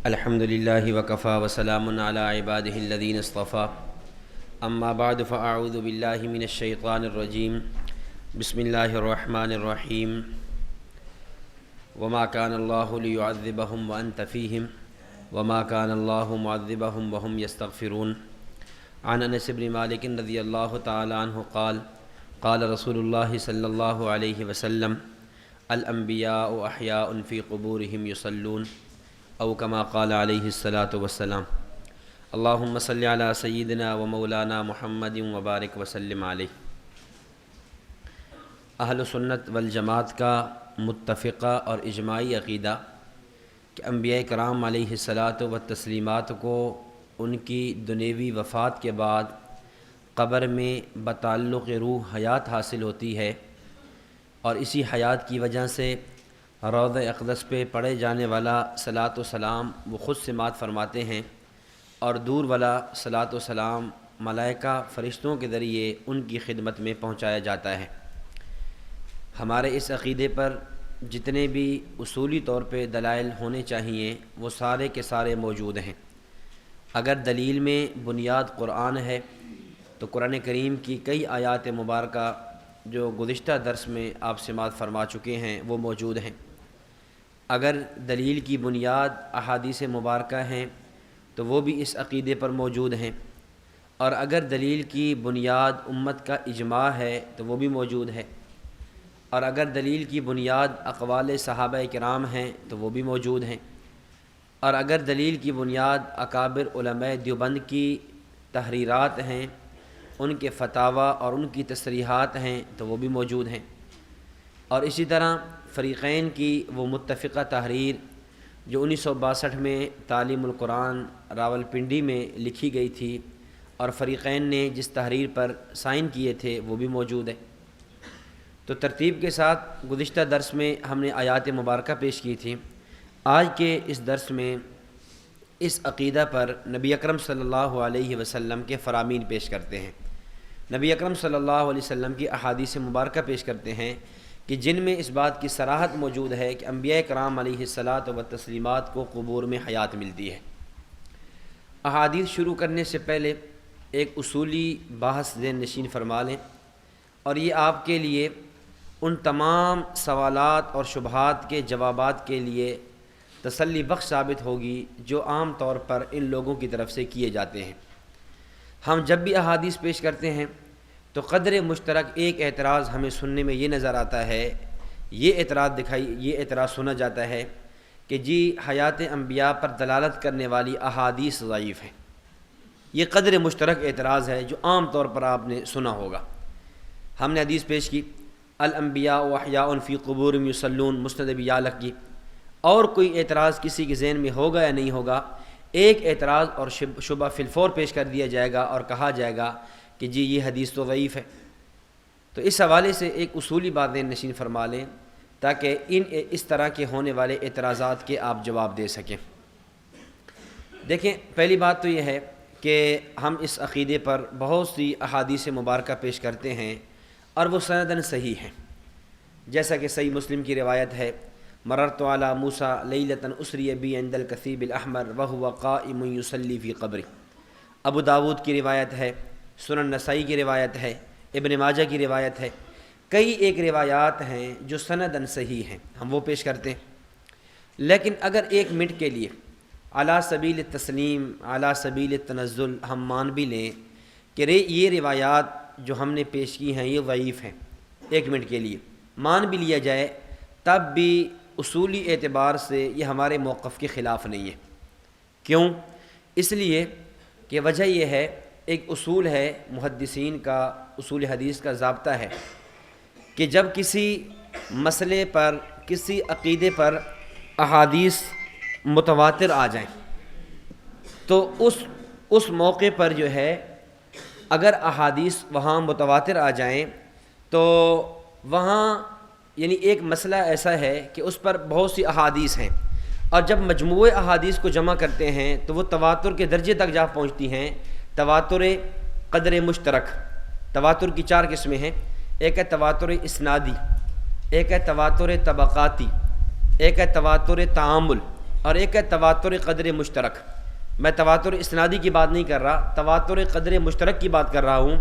الحمد للہ وکفی وسلام علی عبادہ الذین اصطفی اما بعد فاعوذ باللہ من الشیطان الرجیم بسم اللہ الرحمن الرحیم وما كان اللہ لیعذبہم وانت فیہم وما كان اللہ معذبہم وہم یستغفرون عن انس بن مالک رضی اللہ تعالی عنہ قال قال رسول اللہ صلی اللہ علیہ وسلم الانبیاء احیاء فی قبورہم یصلون او کما قال علیہ الصلاۃ والسلام اللہم صلی علی سیدنا و مولانا محمد وبارک وسلم علیہ۔ اہل سنت والجماعت کا متفقہ اور اجماعی عقیدہ کہ انبیاء کرام علیہ الصلاۃ والتسلیمات کو ان کی دنیوی وفات کے بعد قبر میں بتعلق روح حیات حاصل ہوتی ہے، اور اسی حیات کی وجہ سے روضہ اقدس پہ پڑھے جانے والا صلاۃ و سلام وہ خود سماعت فرماتے ہیں، اور دور والا صلاۃ و سلام ملائکہ فرشتوں کے ذریعے ان کی خدمت میں پہنچایا جاتا ہے۔ ہمارے اس عقیدے پر جتنے بھی اصولی طور پہ دلائل ہونے چاہیے وہ سارے کے سارے موجود ہیں۔ اگر دلیل میں بنیاد قرآن ہے تو قرآن کریم کی کئی آیات مبارکہ جو گزشتہ درس میں آپ سماعت فرما چکے ہیں وہ موجود ہیں۔ اگر دلیل کی بنیاد احادیث مبارکہ ہیں تو وہ بھی اس عقیدے پر موجود ہیں، اور اگر دلیل کی بنیاد امت کا اجماع ہے تو وہ بھی موجود ہے، اور اگر دلیل کی بنیاد اقوال صحابہ کرام ہیں تو وہ بھی موجود ہیں، اور اگر دلیل کی بنیاد اکابر علماء دیوبند کی تحریرات ہیں، ان کے فتاوی اور ان کی تصریحات ہیں تو وہ بھی موجود ہیں، اور اسی طرح فریقین کی وہ متفقہ تحریر جو 1962 میں تعلیم القرآن راولپنڈی میں لکھی گئی تھی، اور فریقین نے جس تحریر پر سائن کیے تھے وہ بھی موجود ہے۔ تو ترتیب کے ساتھ گزشتہ درس میں ہم نے آیات مبارکہ پیش کی تھی۔ آج کے اس درس میں اس عقیدہ پر نبی اکرم صلی اللہ علیہ وسلم کے فرامین پیش کرتے ہیں، نبی اکرم صلی اللہ علیہ وسلم کی احادیث مبارکہ پیش کرتے ہیں کہ جن میں اس بات کی صراحت موجود ہے کہ انبیاء کرام علیہ الصلاۃ والتسلیمات کو قبور میں حیات ملتی ہے۔ احادیث شروع کرنے سے پہلے ایک اصولی بحث ذہن نشین فرما لیں، اور یہ آپ کے لیے ان تمام سوالات اور شبہات کے جوابات کے لیے تسلی بخش ثابت ہوگی جو عام طور پر ان لوگوں کی طرف سے کیے جاتے ہیں۔ ہم جب بھی احادیث پیش کرتے ہیں تو قدر مشترک ایک اعتراض ہمیں سننے میں یہ نظر آتا ہے، یہ اعتراض سنا جاتا ہے کہ جی حیات انبیاء پر دلالت کرنے والی احادیث ضعیف ہیں۔ یہ قدر مشترک اعتراض ہے جو عام طور پر آپ نے سنا ہوگا۔ ہم نے حدیث پیش کی الانبیاء احیاء فی قبورہم یصلون، مسند ابی یعلا کی، اور کوئی اعتراض کسی کے ذہن میں ہوگا یا نہیں ہوگا، ایک اعتراض اور شبہ فی الفور پیش کر دیا جائے گا اور کہا جائے گا کہ جی یہ حدیث تو ضعیف ہے۔ تو اس حوالے سے ایک اصولی بات نشین فرما لیں تاکہ اس طرح کے ہونے والے اعتراضات کے آپ جواب دے سکیں۔ دیکھیں، پہلی بات تو یہ ہے کہ ہم اس عقیدے پر بہت سی احادیث مبارکہ پیش کرتے ہیں اور وہ سنداً صحیح ہیں، جیسا کہ صحیح مسلم کی روایت ہے مررت علی موسیٰ لیلۃ اسری بی عند الکثیب الاحمر وہو قائم یصلی فی قبرہ، ابو داود کی روایت ہے، سنن نسائی کی روایت ہے، ابن ماجہ کی روایت ہے، کئی ایک روایات ہیں جو سنداً صحیح ہیں، ہم وہ پیش کرتے ہیں۔ لیکن اگر ایک منٹ کے لیے علی سبیل التسلیم علی سبیل التنزل ہم مان بھی لیں کہ یہ روایات جو ہم نے پیش کی ہیں یہ ضعیف ہیں، ایک منٹ کے لیے مان بھی لیا جائے، تب بھی اصولی اعتبار سے یہ ہمارے موقف کے خلاف نہیں ہے۔ کیوں؟ اس لیے کہ وجہ یہ ہے، ایک اصول ہے محدثین کا، اصول حدیث کا ضابطہ ہے کہ جب کسی مسئلے پر، کسی عقیدے پر احادیث متواتر آ جائیں تو اس موقع پر جو ہے اگر احادیث وہاں متواتر آ جائیں تو وہاں یعنی ایک مسئلہ ایسا ہے کہ اس پر بہت سی احادیث ہیں، اور جب مجموعہ احادیث کو جمع کرتے ہیں تو وہ تواتر کے درجے تک جا پہنچتی ہیں۔ تواتر قدر مشترک، تواتر کی 4 قسمیں ہیں، ایک ہے تواتر اسنادی، ایک ہے تواتر طبقاتی، ایک ہے تواتر تعامل، اور ایک ہے تواتر قدر مشترک۔ میں تواتر اسنادی کی بات نہیں کر رہا، تواتر قدر مشترک کی بات کر رہا ہوں۔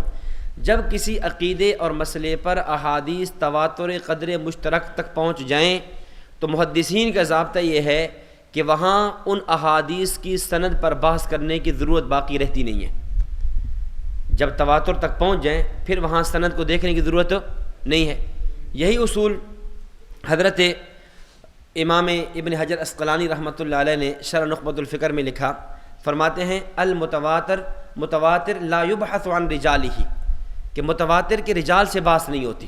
جب کسی عقیدے اور مسئلے پر احادیث تواتر قدر مشترک تک پہنچ جائیں تو محدثین کا ضابطہ یہ ہے کہ وہاں ان احادیث کی سند پر بحث کرنے کی ضرورت باقی رہتی نہیں ہے۔ جب تواتر تک پہنچ جائیں پھر وہاں سند کو دیکھنے کی ضرورت نہیں ہے۔ یہی اصول حضرت امام ابن حجر عسقلانی رحمۃ اللہ علیہ نے شرح نخبۃ الفکر میں لکھا، فرماتے ہیں المتواتر متواتر لا یبحث عن رجالہ، کہ متواتر کے رجال سے بحث نہیں ہوتی۔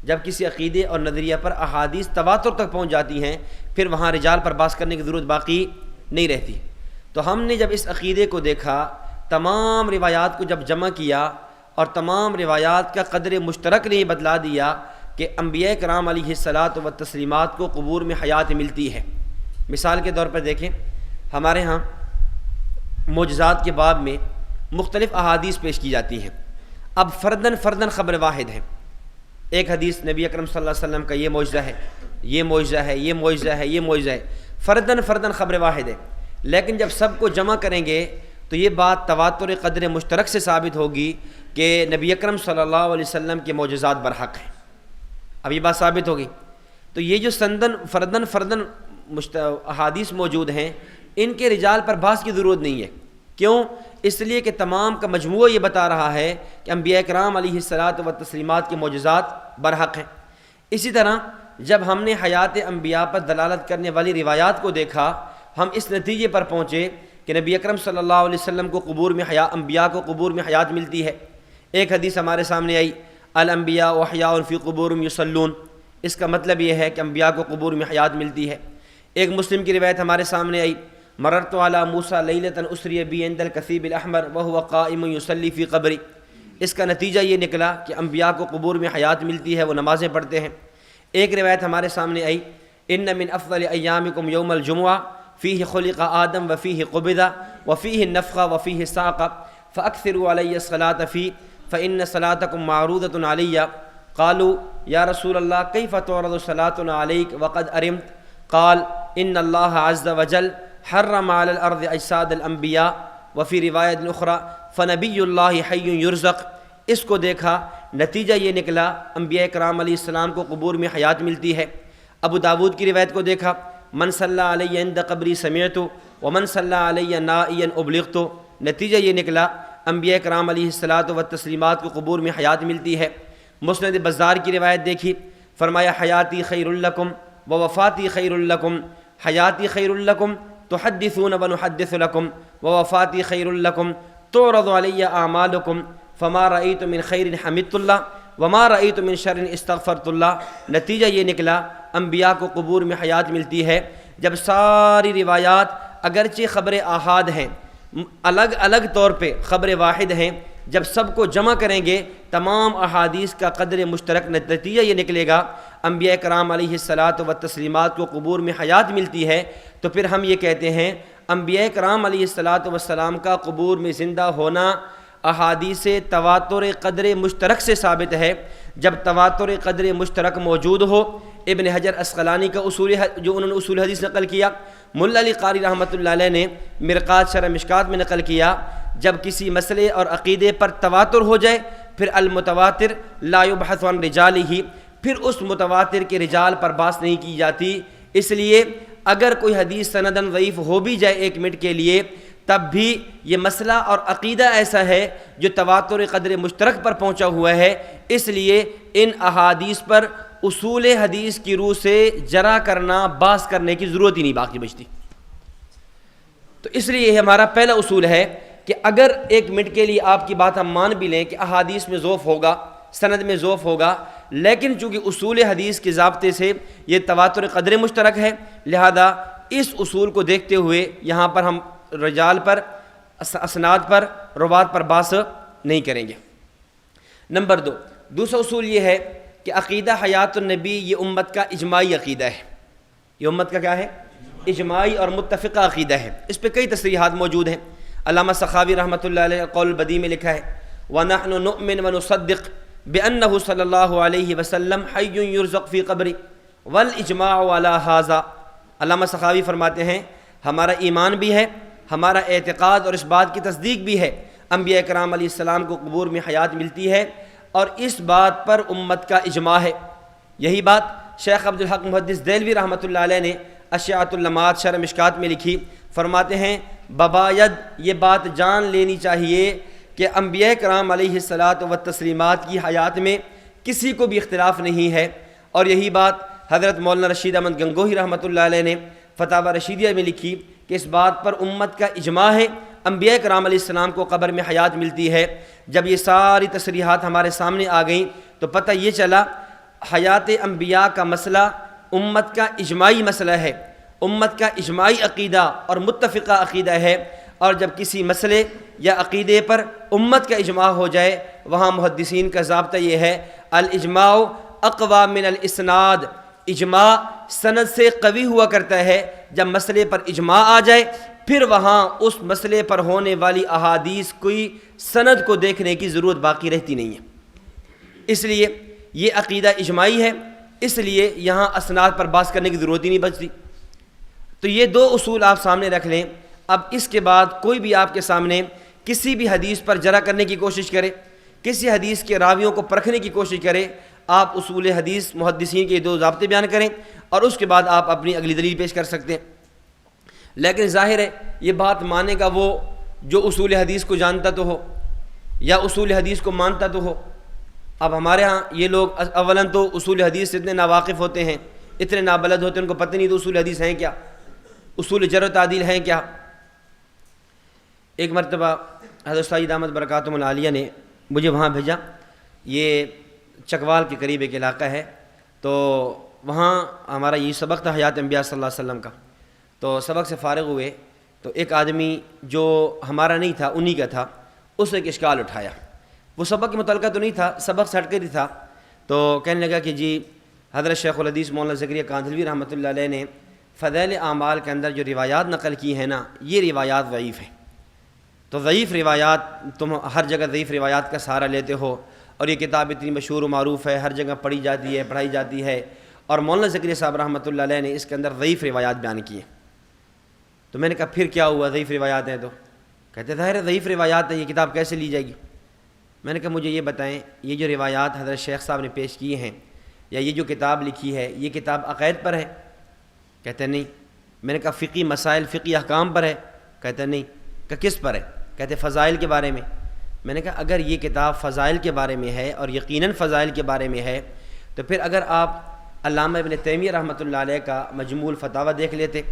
جب کسی عقیدے اور نظریہ پر احادیث تواتر تک پہنچ جاتی ہیں پھر وہاں رجال پر بحث کرنے کی ضرورت باقی نہیں رہتی۔ تو ہم نے جب اس عقیدے کو دیکھا، تمام روایات کو جب جمع کیا اور تمام روایات کا قدر مشترک نے بتلا دیا کہ انبیاء کرام علیہ الصلاۃ والتسلیمات کو قبور میں حیات ملتی ہے۔ مثال کے طور پر دیکھیں، ہمارے ہاں معجزات کے باب میں مختلف احادیث پیش کی جاتی ہیں۔ اب فردن خبر واحد ہے۔ ایک حدیث نبی اکرم صلی اللہ علیہ وسلم کا یہ معجزہ ہے، یہ معجزہ ہے، یہ معجزہ ہے، یہ معجزہ ہے، فردن خبر واحد ہے۔ لیکن جب سب کو جمع کریں گے تو یہ بات تواتر قدر مشترک سے ثابت ہوگی کہ نبی اکرم صلی اللہ علیہ وسلم کے معجزات برحق ہیں۔ اب یہ بات ثابت ہوگی۔ تو یہ جو فردن احادیث موجود ہیں، ان کے رجال پر بحث کی ضرورت نہیں ہے۔ کیوں؟ اس لیے کہ تمام کا مجموعہ یہ بتا رہا ہے کہ انبیاء کرام علیہ الصلاۃ والتسلیمات کے معجزات برحق ہیں۔ اسی طرح جب ہم نے حیات انبیاء پر دلالت کرنے والی روایات کو دیکھا، ہم اس نتیجے پر پہنچے کہ نبی اکرم صلی اللہ علیہ وسلم کو انبیاء کو قبور میں حیات ملتی ہے۔ ایک حدیث ہمارے سامنے آئی، الانبیاء احیاء فی قبورہم یصلون، اس کا مطلب یہ ہے کہ انبیاء کو قبور میں حیات ملتی ہے۔ ایک مسلم کی روایت ہمارے سامنے آئی، مررت علی موسیٰ لیلۃ اسری بی عند الکثیب الاحمر وہو قائم یصلی فی قبری۔ اس کا نتیجہ یہ نکلا کہ انبیاء کو قبور میں حیات ملتی ہے، وہ نمازیں پڑھتے ہیں۔ ایک روایت ہمارے سامنے آئی، ان من افضل ایامکم یوم الجمعہ فیہ خلق آدم وفیہ قبض وفیہ النفخ وفیہ الصعق فاکثروا علی الصلاۃ فیہ فإن صلاتکم معروضۃ علی۔ قالوا یا رسول اللہ کیف تعرض صلاتنا علیک وقد ارمت؟ قال ان اللہ عز وجل حرم علی الارض اجساد الانبیاء وفی روایت اخری فنبی اللہ حی یرزق۔ اس کو دیکھا، نتیجہ یہ نکلا انبیاء کرام علیہ السلام کو قبور میں حیات ملتی ہے۔ ابو داود کی روایت کو دیکھا، من صلی علی عند قبری سمعت ومن صلی علی نائیا ابلغت۔ نتیجہ یہ نکلا انبیاء کرام علیہ الصلاۃ والتسلیمات کو قبور میں حیات ملتی ہے۔ مسند بزار کی روایت دیکھی، فرمایا حیاتی خیر لکم ووفاتی خیر لکم، حیاتی خیر لکم تحدثون ونحدث لکم ووفاتی خیر لکم تعرض علی اعمالکم فما رأیت من خیر حمدت اللہ وما رأیت من شر استغفرت اللہ۔ نتیجہ یہ نکلا انبیاء کو قبور میں حیات ملتی ہے جب ساری روایات اگرچہ خبر آحاد ہیں، الگ الگ طور پہ خبر واحد ہیں، جب سب کو جمع کریں گے تمام احادیث کا قدر مشترک نتیجہ یہ نکلے گا انبیاء کرام علیہ الصلاۃ والتسلیمات کو قبور میں حیات ملتی ہے۔ تو پھر ہم یہ کہتے ہیں انبیاء کرام علیہ الصلاۃ والسلام کا قبور میں زندہ ہونا احادیث تواتر قدر مشترک سے ثابت ہے۔ جب تواتر قدر مشترک موجود ہو، ابن حجر عسقلانی کا جو انہوں نے اصول حدیث نقل کیا، ملا علی قاری رحمۃ اللہ علیہ نے مرقات شرح مشکات میں نقل کیا، جب کسی مسئلے اور عقیدے پر تواتر ہو جائے پھر المتواتر لا یبحث عن رجالہ، پھر اس متواتر کے رجال پر بحث نہیں کی جاتی۔ اس لیے اگر کوئی حدیث سندن ضعیف ہو بھی جائے ایک منٹ کے لیے، تب بھی یہ مسئلہ اور عقیدہ ایسا ہے جو تواتر قدر مشترک پر پہنچا ہوا ہے، اس لیے ان احادیث پر اصول حدیث کی روح سے جرا کرنا، بحث کرنے کی ضرورت ہی نہیں باقی بچتی۔ تو اس لیے یہ ہمارا پہلا اصول ہے کہ اگر ایک منٹ کے لیے آپ کی بات ہم مان بھی لیں کہ احادیث میں ضعف ہوگا، سند میں ضعف ہوگا، لیکن چونکہ اصول حدیث کے ضابطے سے یہ تواتر قدر مشترک ہے، لہذا اس اصول کو دیکھتے ہوئے یہاں پر ہم رجال پر، اسناد پر، روات پر بحث نہیں کریں گے۔ نمبر 2، دوسرا اصول یہ ہے کہ عقیدہ حیات النبی یہ امت کا اجماعی عقیدہ ہے۔ یہ امت کا کیا ہے؟ اجماعی اور متفقہ عقیدہ ہے۔ اس پہ کئی تصریحات موجود ہیں۔ علامہ سخاوی رحمۃ اللہ علیہ قول البدیع میں لکھا ہے، وَنَحْنُ نُؤْمِنُ وَنُصَدِّقُ بِأَنَّهُ صلی اللہ علیہ وسلم حی یرزق فی قبری والإجماع علی ھذا۔ علامہ سخاوی فرماتے ہیں ہمارا ایمان بھی ہے، ہمارا اعتقاد اور اس بات کی تصدیق بھی ہے انبیاء کرام علیہ السلام کو قبور میں حیات ملتی ہے، اور اس بات پر امت کا اجماع ہے۔ یہی بات شیخ عبدالحق محدث دہلوی رحمۃ اللہ علیہ نے اشاعۃ اللمعات شرح مشکات میں لکھی، فرماتے ہیں بباید یہ بات جان لینی چاہیے کہ انبیاء کرام علیہ الصلاۃ والتسلیمات کی حیات میں کسی کو بھی اختلاف نہیں ہے، اور یہی بات حضرت مولانا رشید احمد گنگوہی رحمۃ اللہ علیہ نے فتاوی رشیدیہ میں لکھی کہ اس بات پر امت کا اجماع ہے انبیاء کرام علیہ السلام کو قبر میں حیات ملتی ہے۔ جب یہ ساری تصریحات ہمارے سامنے آ گئیں تو پتہ یہ چلا حیات انبیاء کا مسئلہ امت کا اجماعی مسئلہ ہے، امت کا اجماعی عقیدہ اور متفقہ عقیدہ ہے، اور جب کسی مسئلے یا عقیدے پر امت کا اجماع ہو جائے وہاں محدثین کا ضابطہ یہ ہے الاجماع اقوی من الاسناد، اجماع سند سے قوی ہوا کرتا ہے۔ جب مسئلے پر اجماع آ جائے پھر وہاں اس مسئلے پر ہونے والی احادیث کوئی سند کو دیکھنے کی ضرورت باقی رہتی نہیں ہے۔ اس لیے یہ عقیدہ اجماعی ہے، اس لیے یہاں اسناد پر بحث کرنے کی ضرورت ہی نہیں بچتی۔ تو یہ دو اصول آپ سامنے رکھ لیں۔ اب اس کے بعد کوئی بھی آپ کے سامنے کسی بھی حدیث پر جرح کرنے کی کوشش کرے، کسی حدیث کے راویوں کو پرکھنے کی کوشش کرے، آپ اصول حدیث محدثین کے دو ضابطے بیان کریں اور اس کے بعد آپ اپنی اگلی دلیل پیش کر سکتے ہیں۔ لیکن ظاہر ہے یہ بات مانے گا وہ جو اصول حدیث کو جانتا تو ہو یا اصول حدیث کو مانتا تو ہو۔ اب ہمارے ہاں یہ لوگ اولاً تو اصول حدیث سے اتنے ناواقف ہوتے ہیں، اتنے نابلد ہوتے ہیں، ان کو پتہ نہیں تو اصول حدیث ہیں کیا، اصول جرح و تعدیل ہیں کیا۔ ایک مرتبہ حضرت سید دامت برکاتہم العالیہ نے مجھے وہاں بھیجا، یہ چکوال کے قریب ایک علاقہ ہے، تو وہاں ہمارا یہ سبق تھا حیات انبیاء صلی اللہ علیہ وسلم کا۔ تو سبق سے فارغ ہوئے تو ایک آدمی جو ہمارا نہیں تھا انہی کا تھا، اس نے ایک اشکال اٹھایا، وہ سبق کے متعلقہ تو نہیں تھا، سبق سے ہٹ کر ہی تھا۔ تو کہنے لگا کہ جی حضرت شیخ الحدیث مولانا زکریا کاندھلوی رحمۃ اللہ علیہ نے فضائل اعمال کے اندر جو روایات نقل کی ہیں نا، یہ روایات ضعیف ہیں۔ تو ضعیف روایات، تم ہر جگہ ضعیف روایات کا سہارا لیتے ہو، اور یہ کتاب اتنی مشہور و معروف ہے، ہر جگہ پڑھی جاتی ہے، پڑھائی جاتی ہے، اور مولانا زکریا صاحب رحمۃ اللہ علیہ نے اس کے اندر ضعیف روایات بیان کی ہیں۔ تو میں نے کہا پھر کیا ہوا، ضعیف روایات ہیں؟ تو کہتے ظاہر ہے ضعیف روایات ہیں، یہ کتاب کیسے لی جائے گی؟ میں نے کہا مجھے یہ بتائیں، یہ جو روایات حضرت شیخ صاحب نے پیش کی ہیں یا یہ جو کتاب لکھی ہے یہ کتاب عقائد پر ہے؟ کہتے نہیں۔ میں نے کہا فقی مسائل، فقی احکام پر ہے؟ کہتے نہیں۔ کہ کس پر ہے؟ کہتے فضائل کے بارے میں۔ میں نے کہا اگر یہ کتاب فضائل کے بارے میں ہے اور یقیناً فضائل کے بارے میں ہے تو پھر اگر آپ علامہ ابن تیمیہ رحمۃ اللہ علیہ کا مجموع الفتاویٰ دیکھ لیتے،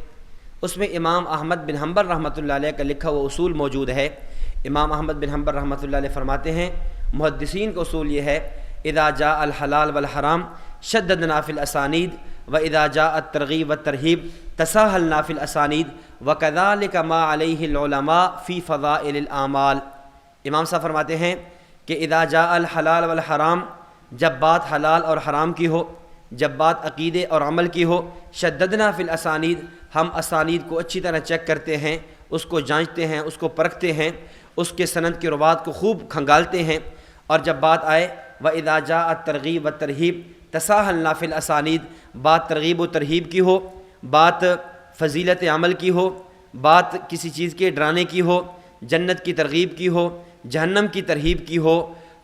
اس میں امام احمد بن حنبل رحمۃ اللہ علیہ کا لکھا ہوا اصول موجود ہے۔ امام احمد بن حنبل رحمۃ اللہ علیہ فرماتے ہیں محدثین کا اصول یہ ہے اذا جاء الحلال والحرام شددنا فی الاسانید واذا جاء الترغیب والترہیب تساہلنا فی الاسانید وکذالک ما علیہ العلماء فی فضائل الاعمال۔ امام صاحب فرماتے ہیں کہ اذا جاء الحلال والحرام، جب بات حلال اور حرام کی ہو، جب بات عقیدے اور عمل کی ہو، شددنا فی الاسانید، ہم اسانید کو اچھی طرح چیک کرتے ہیں، اس کو جانچتے ہیں، اس کو پرکھتے ہیں، اس کے سند کے روات کو خوب کھنگالتے ہیں۔ اور جب بات آئے وَإِذَا جَاءَ التَّرْغِيبُ وَالتَّرْهِيبُ تَسَاهَلْنَا فِي الْأَسَانِيدِ، بات ترغیب و ترہیب کی ہو، بات فضیلت عمل کی ہو، بات کسی چیز کے ڈرانے کی ہو، جنت کی ترغیب کی ہو، جہنم کی ترہیب کی ہو،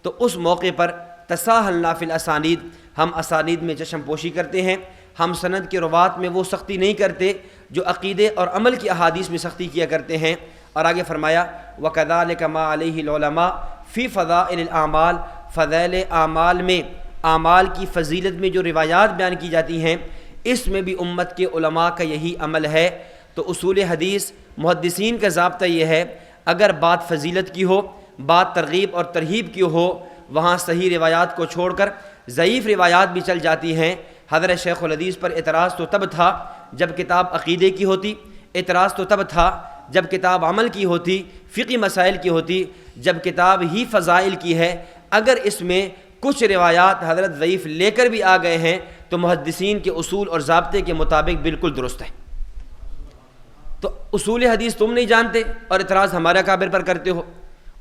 تو اس موقع پر تساہلنا فی الاسانید، ہم اسانید میں چشم پوشی کرتے ہیں، ہم سند کے روات میں وہ سختی نہیں کرتے جو عقیدے اور عمل کی احادیث میں سختی کیا کرتے ہیں۔ اور آگے فرمایا وَكَذَلِكَ مَا عَلَيْهِ الْعُلَمَاء فِي فَضَائِلِ الْأَعْمَالِ، فضائل اعمال میں، اعمال کی فضیلت میں جو روایات بیان کی جاتی ہیں اس میں بھی امت کے علماء کا یہی عمل ہے۔ تو اصول حدیث محدثین کا ضابطہ یہ ہے اگر بات فضیلت کی ہو، بات ترغیب اور ترہیب کی ہو، وہاں صحیح روایات کو چھوڑ کر ضعیف روایات بھی چل جاتی ہیں۔ حضرت شیخ الحدیث پر اعتراض تو تب تھا جب کتاب عقیدے کی ہوتی، اعتراض تو تب تھا جب کتاب عمل کی ہوتی، فقی مسائل کی ہوتی، جب کتاب ہی فضائل کی ہے اگر اس میں کچھ روایات حضرت ضعیف لے کر بھی آ گئے ہیں تو محدثین کے اصول اور ضابطے کے مطابق بالکل درست ہے۔ تو اصول حدیث تم نہیں جانتے اور اعتراض ہمارے اکابر پر کرتے ہو،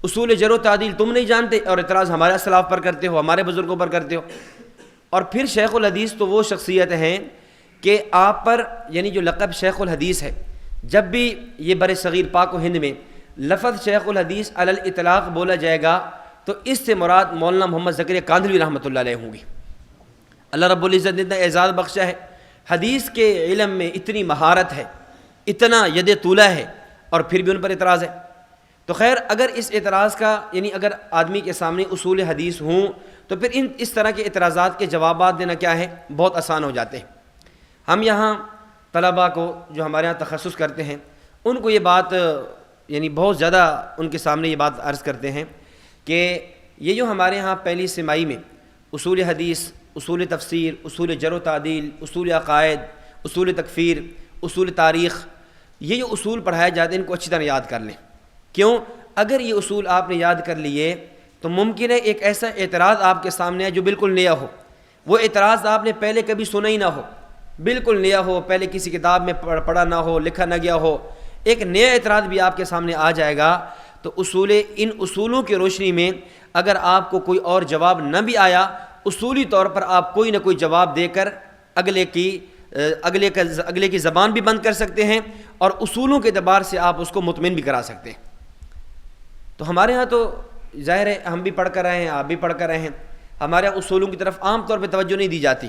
اصول جرح و تعدیل تم نہیں جانتے اور اعتراض ہمارے اسلاف پر کرتے ہو، ہمارے بزرگوں پر کرتے ہو۔ اور پھر شیخ الحدیث تو وہ شخصیت ہیں کہ آپ پر یعنی جو لقب شیخ الحدیث ہے، جب بھی یہ بر صغیر پاک و ہند میں لفظ شیخ الحدیث علی الاطلاق بولا جائے گا تو اس سے مراد مولانا محمد زکریا کاندھلوی رحمۃ اللہ علیہ ہوں گی۔ اللہ رب العزت نے اتنا اعزاز بخشا ہے، حدیث کے علم میں اتنی مہارت ہے، اتنا ید طولہ ہے، اور پھر بھی ان پر اعتراض ہے۔ تو خیر، اگر اس اعتراض کا یعنی اگر آدمی کے سامنے اصول حدیث ہوں تو پھر اس طرح کے اعتراضات کے جوابات دینا کیا ہے، بہت آسان ہو جاتے ہیں۔ ہم یہاں طلباء کو جو ہمارے یہاں تخصص کرتے ہیں ان کو یہ بات یعنی بہت زیادہ ان کے سامنے یہ بات عرض کرتے ہیں کہ یہ جو ہمارے ہاں پہلی سمائی میں اصول حدیث، اصول تفسیر، اصول جرح و تعدیل، اصول عقائد، اصول تکفیر، اصول تاریخ، یہ جو اصول پڑھائے جاتے ہیں ان کو اچھی طرح یاد کر لیں۔ کیوں؟ اگر یہ اصول آپ نے یاد کر لیے تو ممکن ہے ایک ایسا اعتراض آپ کے سامنے ہے جو بالکل نیا ہو، وہ اعتراض آپ نے پہلے کبھی سنا ہی نہ ہو، بالکل نیا ہو، پہلے کسی کتاب میں پڑھا نہ ہو، لکھا نہ گیا ہو، ایک نیا اعتراض بھی آپ کے سامنے آ جائے گا۔ تو ان اصولوں کی روشنی میں اگر آپ کو کوئی اور جواب نہ بھی آیا، اصولی طور پر آپ کوئی نہ کوئی جواب دے کر اگلے کی زبان بھی بند کر سکتے ہیں، اور اصولوں کے اعتبار سے آپ اس کو مطمئن بھی کرا سکتے ہیں۔ تو ہمارے ہاں تو ظاہر ہے ہم بھی پڑھ کر رہے ہیں، آپ بھی پڑھ کر رہے ہیں، ہمارے یہاں اصولوں کی طرف عام طور پہ توجہ نہیں دی جاتی،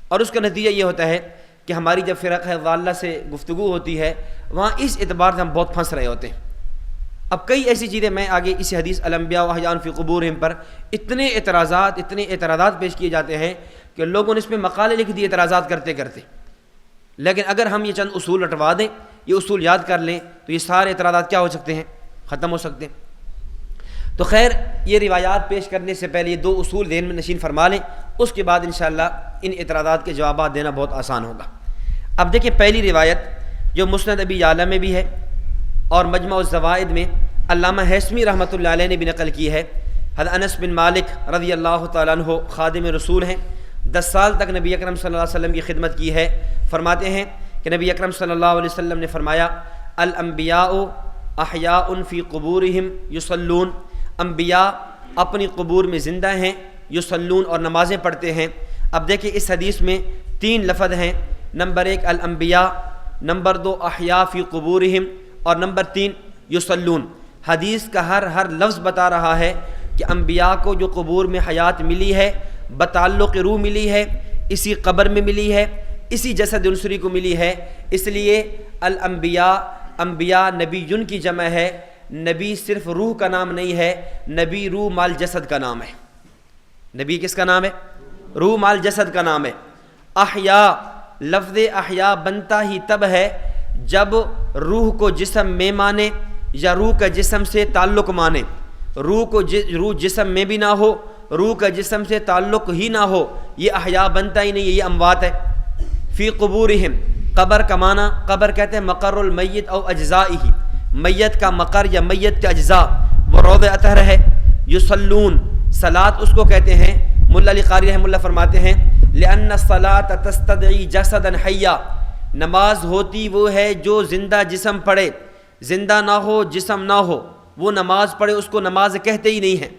اور اس کا نتیجہ یہ ہوتا ہے کہ ہماری جب فرقہ ضالہ سے گفتگو ہوتی ہے وہاں اس اعتبار سے ہم بہت پھنس رہے ہوتے ہیں۔ اب کئی ایسی چیزیں میں آگے اسی حدیث الانبیاء واحیاء فی قبورہم پر اتنے اعتراضات پیش کیے جاتے ہیں کہ لوگوں نے اس پہ مقالے لکھ دیے اعتراضات کرتے کرتے، لیکن اگر ہم یہ چند اصول رٹوا دیں، یہ اصول یاد کر لیں تو یہ سارے اعتراضات کیا ہو سکتے ہیں، ختم ہو سکتے ہیں۔ تو خیر، یہ روایات پیش کرنے سے پہلے یہ دو اصول ذہن میں نشین فرما لیں، اس کے بعد انشاءاللہ ان اعتراضات کے جوابات دینا بہت آسان ہوگا۔ اب دیکھیں پہلی روایت جو مسند ابی یعلا میں بھی ہے اور مجمع الزوائد میں علامہ ہیثمی رحمۃ اللہ علیہ نے بھی نقل کی ہے۔ حضرت انس بن مالک رضی اللہ تعالیٰ عنہ خادم رسول ہیں، 10 سال تک نبی اکرم صلی اللہ علیہ وسلم کی خدمت کی ہے۔ فرماتے ہیں کہ نبی اکرم صلی اللہ علیہ وسلم نے فرمایا، الانبیاء احیاء فی قبورہم یصلون، انبیاء اپنی قبور میں زندہ ہیں، یصلون اور نمازیں پڑھتے ہیں۔ اب دیکھیں اس حدیث میں 3 لفظ ہیں، نمبر 1 الانبیاء، نمبر 2 احیاء فی قبورہم، اور نمبر 3 یصلون۔ حدیث کا ہر لفظ بتا رہا ہے کہ انبیاء کو جو قبور میں حیات ملی ہے، بتعلق روح ملی ہے، اسی قبر میں ملی ہے، اسی جسد عنصری کو ملی ہے، اس لیے الانبیاء، انبیاء نبیٌ کی جمع ہے، نبی صرف روح کا نام نہیں ہے، نبی روح مال جسد کا نام ہے۔ نبی کس کا نام ہے؟ روح مال جسد کا نام ہے۔ احیاء، لفظ احیاء بنتا ہی تب ہے جب روح کو جسم میں مانے یا روح کا جسم سے تعلق مانے۔ روح جسم میں بھی نہ ہو، روح کا جسم سے تعلق ہی نہ ہو، یہ احیاء بنتا ہی نہیں ہے، یہ اموات ہے۔ فی قبورہم، قبر کا معنی، قبر کہتے ہیں مقر المیت او اجزائہ، میت کا مقر یا میت کے اجزاء، وہ روضہ اطہر ہے۔ یصلون، صلاۃ اس کو کہتے ہیں، ملا علی قاری رحمہ اللہ فرماتے ہیں لأن الصلاۃ تستدعی جسدا حیا، نماز ہوتی وہ ہے جو زندہ جسم پڑھے، زندہ نہ ہو جسم نہ ہو وہ نماز پڑھے اس کو نماز کہتے ہی نہیں ہیں۔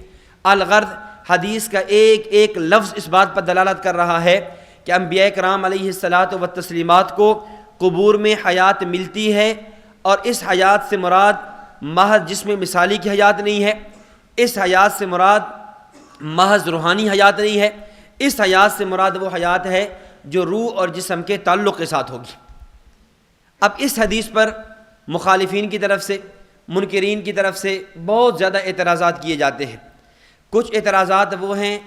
الغرض، حدیث کا ایک لفظ اس بات پر دلالت کر رہا ہے کہ انبیاء کرام علیہ الصلاۃ والتسلیمات کو قبور میں حیات ملتی ہے، اور اس حیات سے مراد محض جسم مثالی کی حیات نہیں ہے، اس حیات سے مراد محض روحانی حیات نہیں ہے، اس حیات سے مراد وہ حیات ہے جو روح اور جسم کے تعلق کے ساتھ ہوگی۔ اب اس حدیث پر مخالفین کی طرف سے، منکرین کی طرف سے بہت زیادہ اعتراضات کیے جاتے ہیں۔ کچھ اعتراضات وہ ہیں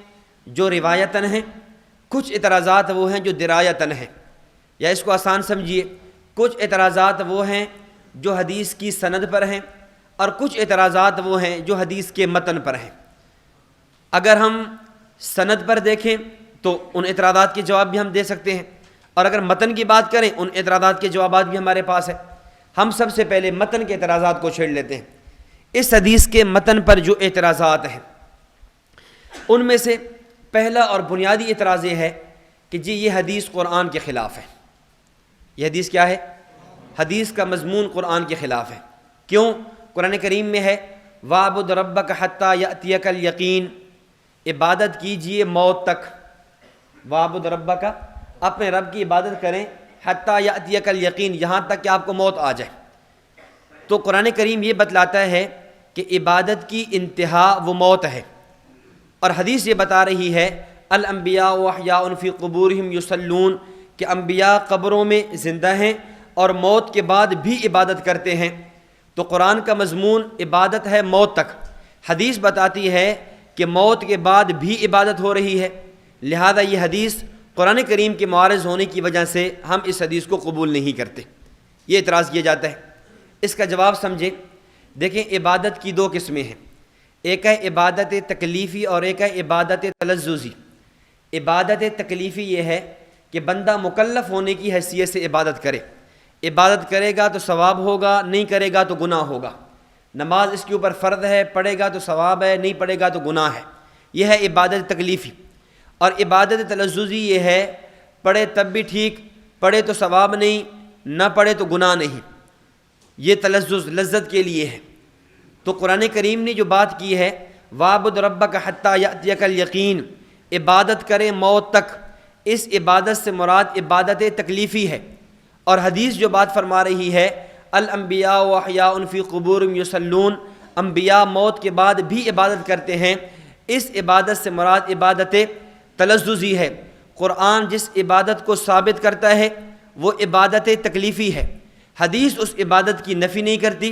جو روایتاً ہیں، کچھ اعتراضات وہ ہیں جو درایتاً ہیں، یا اس کو آسان سمجھیے، کچھ اعتراضات وہ ہیں جو حدیث کی سند پر ہیں، اور کچھ اعتراضات وہ ہیں جو حدیث کے متن پر ہیں۔ اگر ہم سند پر دیکھیں تو ان اعتراضات کے جواب بھی ہم دے سکتے ہیں، اور اگر متن کی بات کریں ان اعتراضات کے جوابات بھی ہمارے پاس ہیں۔ ہم سب سے پہلے متن کے اعتراضات کو چھیڑ لیتے ہیں۔ اس حدیث کے متن پر جو اعتراضات ہیں ان میں سے پہلا اور بنیادی اعتراض یہ ہے کہ جی یہ حدیث قرآن کے خلاف ہے۔ یہ حدیث کیا ہے؟ حدیث کا مضمون قرآن کے خلاف ہے۔ کیوں؟ قرآن کریم میں ہے وَاعْبُدْ رَبَّكَ حَتَّى يَأْتِيَكَ الْيَقِينُ، عبادت کیجئے موت تک۔ وَاعْبُدْ رَبَّكَ اپنے رب کی عبادت کریں حتیٰ یأتیک الیقین، یہاں تک کہ آپ کو موت آ جائے۔ تو قرآن کریم یہ بتلاتا ہے کہ عبادت کی انتہا وہ موت ہے، اور حدیث یہ بتا رہی ہے الانبیاء احیاء فی قبورہم یصلون، کہ انبیاء قبروں میں زندہ ہیں اور موت کے بعد بھی عبادت کرتے ہیں۔ تو قرآن کا مضمون عبادت ہے موت تک، حدیث بتاتی ہے کہ موت کے بعد بھی عبادت ہو رہی ہے، لہذا یہ حدیث قرآن کریم کے معارض ہونے کی وجہ سے ہم اس حدیث کو قبول نہیں کرتے، یہ اعتراض کیا جاتا ہے۔ اس کا جواب سمجھیں۔ دیکھیں، عبادت کی دو قسمیں ہیں، ایک ہے عبادت تکلیفی اور ایک ہے عبادت تلذذی۔ عبادت تکلیفی یہ ہے کہ بندہ مکلف ہونے کی حیثیت سے عبادت کرے، عبادت کرے گا تو ثواب ہوگا، نہیں کرے گا تو گناہ ہوگا۔ نماز اس کے اوپر فرض ہے، پڑھے گا تو ثواب ہے، نہیں پڑھے گا تو گناہ ہے، یہ ہے عبادت تکلیفی۔ اور عبادت تلذذی یہ ہے پڑھے تب بھی ٹھیک، پڑھے تو ثواب نہیں، نہ پڑھے تو گناہ نہیں، یہ تلذذ لذت کے لیے ہے۔ تو قرآن کریم نے جو بات کی ہے وَاعْبُدْ رَبَّكَ حَتَّى يَأْتِيَكَ الْيَقِينُ، عبادت کریں موت تک، اس عبادت سے مراد عبادت تکلیفی ہے۔ اور حدیث جو بات فرما رہی ہے الانبیاء احیاء فی قبورہم یصلون، انبیاء موت کے بعد بھی عبادت کرتے ہیں، اس عبادت سے مراد عبادت تلذذی ہے۔ قرآن جس عبادت کو ثابت کرتا ہے وہ عبادت تکلیفی ہے، حدیث اس عبادت کی نفی نہیں کرتی،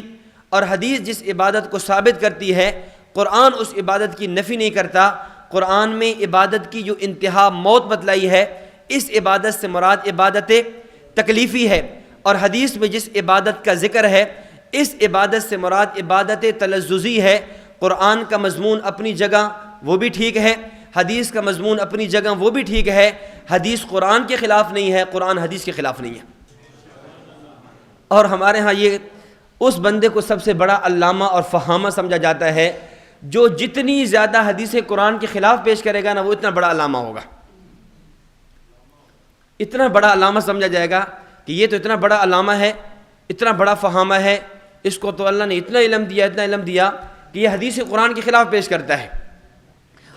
اور حدیث جس عبادت کو ثابت کرتی ہے قرآن اس عبادت کی نفی نہیں کرتا۔ قرآن میں عبادت کی جو انتہا موت بتلائی ہے، اس عبادت سے مراد عبادت تکلیفی ہے، اور حدیث میں جس عبادت کا ذکر ہے اس عبادت سے مراد عبادت تلذذی ہے۔ قرآن کا مضمون اپنی جگہ وہ بھی ٹھیک ہے، حدیث کا مضمون اپنی جگہ وہ بھی ٹھیک ہے، حدیث قرآن کے خلاف نہیں ہے، قرآن حدیث کے خلاف نہیں ہے۔ اور ہمارے ہاں یہ اس بندے کو سب سے بڑا علامہ اور فہامہ سمجھا جاتا ہے جو جتنی زیادہ حدیث قرآن کے خلاف پیش کرے گا نا، وہ اتنا بڑا علامہ ہوگا، اتنا بڑا علامہ سمجھا جائے گا کہ یہ تو اتنا بڑا علامہ ہے، اتنا بڑا فہامہ ہے، اس کو تو اللہ نے اتنا علم دیا، اتنا علم دیا کہ یہ حدیث قرآن کے خلاف پیش کرتا ہے،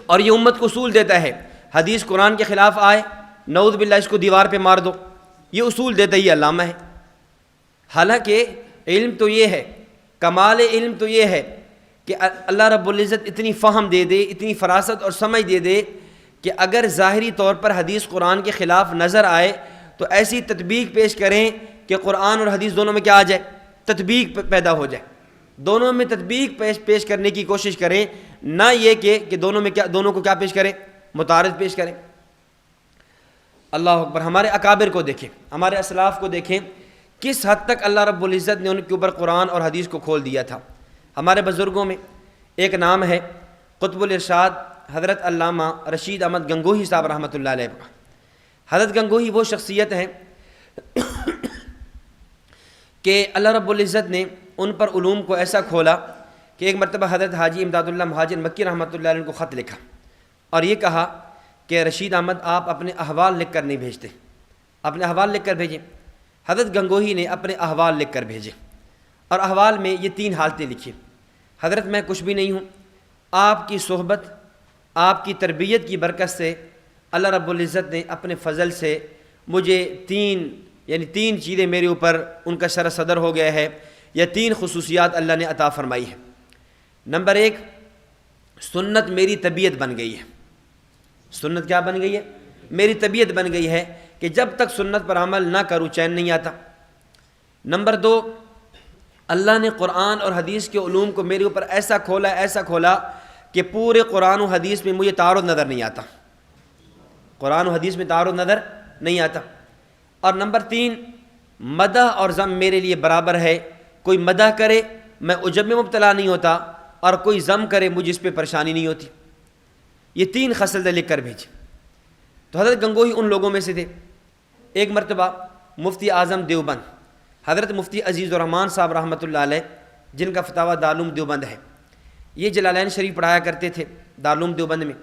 اور یہ امت کو اصول دیتا ہے حدیث قرآن کے خلاف آئے نعوذ باللہ اس کو دیوار پہ مار دو، یہ اصول دیتا ہی علامہ ہے۔ حالانکہ علم تو یہ ہے، کمال علم تو یہ ہے کہ اللہ رب العزت اتنی فہم دے دے، اتنی فراست اور سمجھ دے دے کہ اگر ظاہری طور پر حدیث قرآن کے خلاف نظر آئے تو ایسی تطبیق پیش کریں کہ قرآن اور حدیث دونوں میں کیا آ جائے، تطبیق پیدا ہو جائے، دونوں میں تطبیق پیش کرنے کی کوشش کریں، نہ یہ کہ دونوں کو کیا پیش کریں، متعارض پیش کریں۔ اللہ اکبر۔ ہمارے اکابر کو دیکھیں، ہمارے اسلاف کو دیکھیں، کس حد تک اللہ رب العزت نے ان کے اوپر قرآن اور حدیث کو کھول دیا تھا۔ ہمارے بزرگوں میں ایک نام ہے قطب الارشاد حضرت علامہ رشید احمد گنگوہی صاحب رحمۃ اللہ علیہ۔ حضرت گنگوہی وہ شخصیت ہیں کہ اللہ رب العزت نے ان پر علوم کو ایسا کھولا کہ ایک مرتبہ حضرت حاجی امداد اللہ مہاجر مکی رحمۃ اللہ علیہ کو خط لکھا اور یہ کہا کہ رشید احمد آپ اپنے احوال لکھ کر نہیں بھیجتے، اپنے احوال لکھ کر بھیجیں۔ حضرت گنگوہی نے اپنے احوال لکھ کر بھیجے، اور احوال میں یہ 3 حالتیں لکھی: حضرت میں کچھ بھی نہیں ہوں، آپ کی صحبت، آپ کی تربیت کی برکت سے اللہ رب العزت نے اپنے فضل سے مجھے 3 چیزیں میرے اوپر ان کا شرح صدر ہو گیا ہے، یا 3 خصوصیات اللہ نے عطا فرمائی ہے۔ نمبر 1، سنت میری طبیعت بن گئی ہے۔ سنت کیا بن گئی ہے؟ میری طبیعت بن گئی ہے کہ جب تک سنت پر عمل نہ کروں چین نہیں آتا۔ نمبر 2، اللہ نے قرآن اور حدیث کے علوم کو میرے اوپر ایسا کھولا کہ پورے قرآن و حدیث میں مجھے تعارض نظر نہیں آتا، قرآن و حدیث میں تعارض نظر نہیں آتا۔ اور نمبر 3، مدح اور ذم میرے لیے برابر ہے، کوئی مدح کرے میں عجب میں مبتلا نہیں ہوتا، اور کوئی ذم کرے مجھے اس پہ پریشانی نہیں ہوتی۔ یہ 3 خصلتیں لکھ کر بھیجی۔ تو حضرت گنگوہی ان لوگوں میں سے تھے۔ ایک مرتبہ مفتی اعظم دیوبند حضرت مفتی عزیز الرحمن صاحب رحمۃ اللہ علیہ، جن کا فتاویٰ دارالعلوم دیوبند ہے، یہ جلالین شریف پڑھایا کرتے تھے دارالعلوم دیوبند میں۔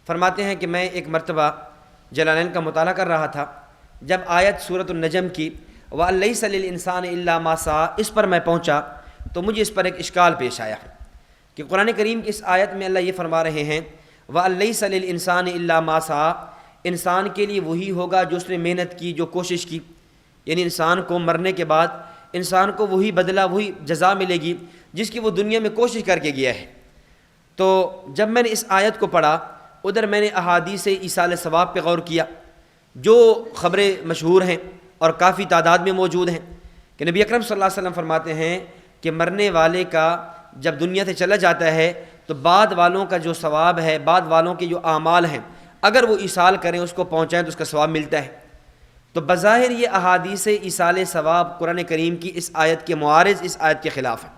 فرماتے ہیں کہ میں ایک مرتبہ جلالین کا مطالعہ کر رہا تھا، جب آیت سورۃ النجم کی وَأَلَّيْسَ لِلْإِنسَانِ إِلَّا مَا سَعَىٰ اس پر میں پہنچا تو مجھے اس پر ایک اشکال پیش آیا کہ قرآن کریم کی اس آیت میں اللہ یہ فرما رہے ہیں وَأَلَّيْسَ لِلْإِنسَانِ إِلَّا مَا سَعَىٰ، انسان کے لیے وہی ہوگا جو اس نے محنت کی، جو کوشش کی، یعنی انسان کو مرنے کے بعد انسان کو وہی بدلہ، وہی جزا ملے گی جس کی وہ دنیا میں کوشش کر کے گیا ہے۔ تو جب میں نے اس آیت کو پڑھا، ادھر میں نے احادیث ایصال ثواب پہ غور کیا جو خبریں مشہور ہیں اور کافی تعداد میں موجود ہیں کہ نبی اکرم صلی اللہ علیہ وسلم فرماتے ہیں کہ مرنے والے کا جب دنیا سے چلا جاتا ہے تو بعد والوں کا جو ثواب ہے، بعد والوں کے جو اعمال ہیں، اگر وہ ایصال کریں، اس کو پہنچائیں تو اس کا ثواب ملتا ہے۔ تو بظاہر یہ احادیث ایصال ثواب قرآن کریم کی اس آیت کے معارض، اس آیت کے خلاف ہے۔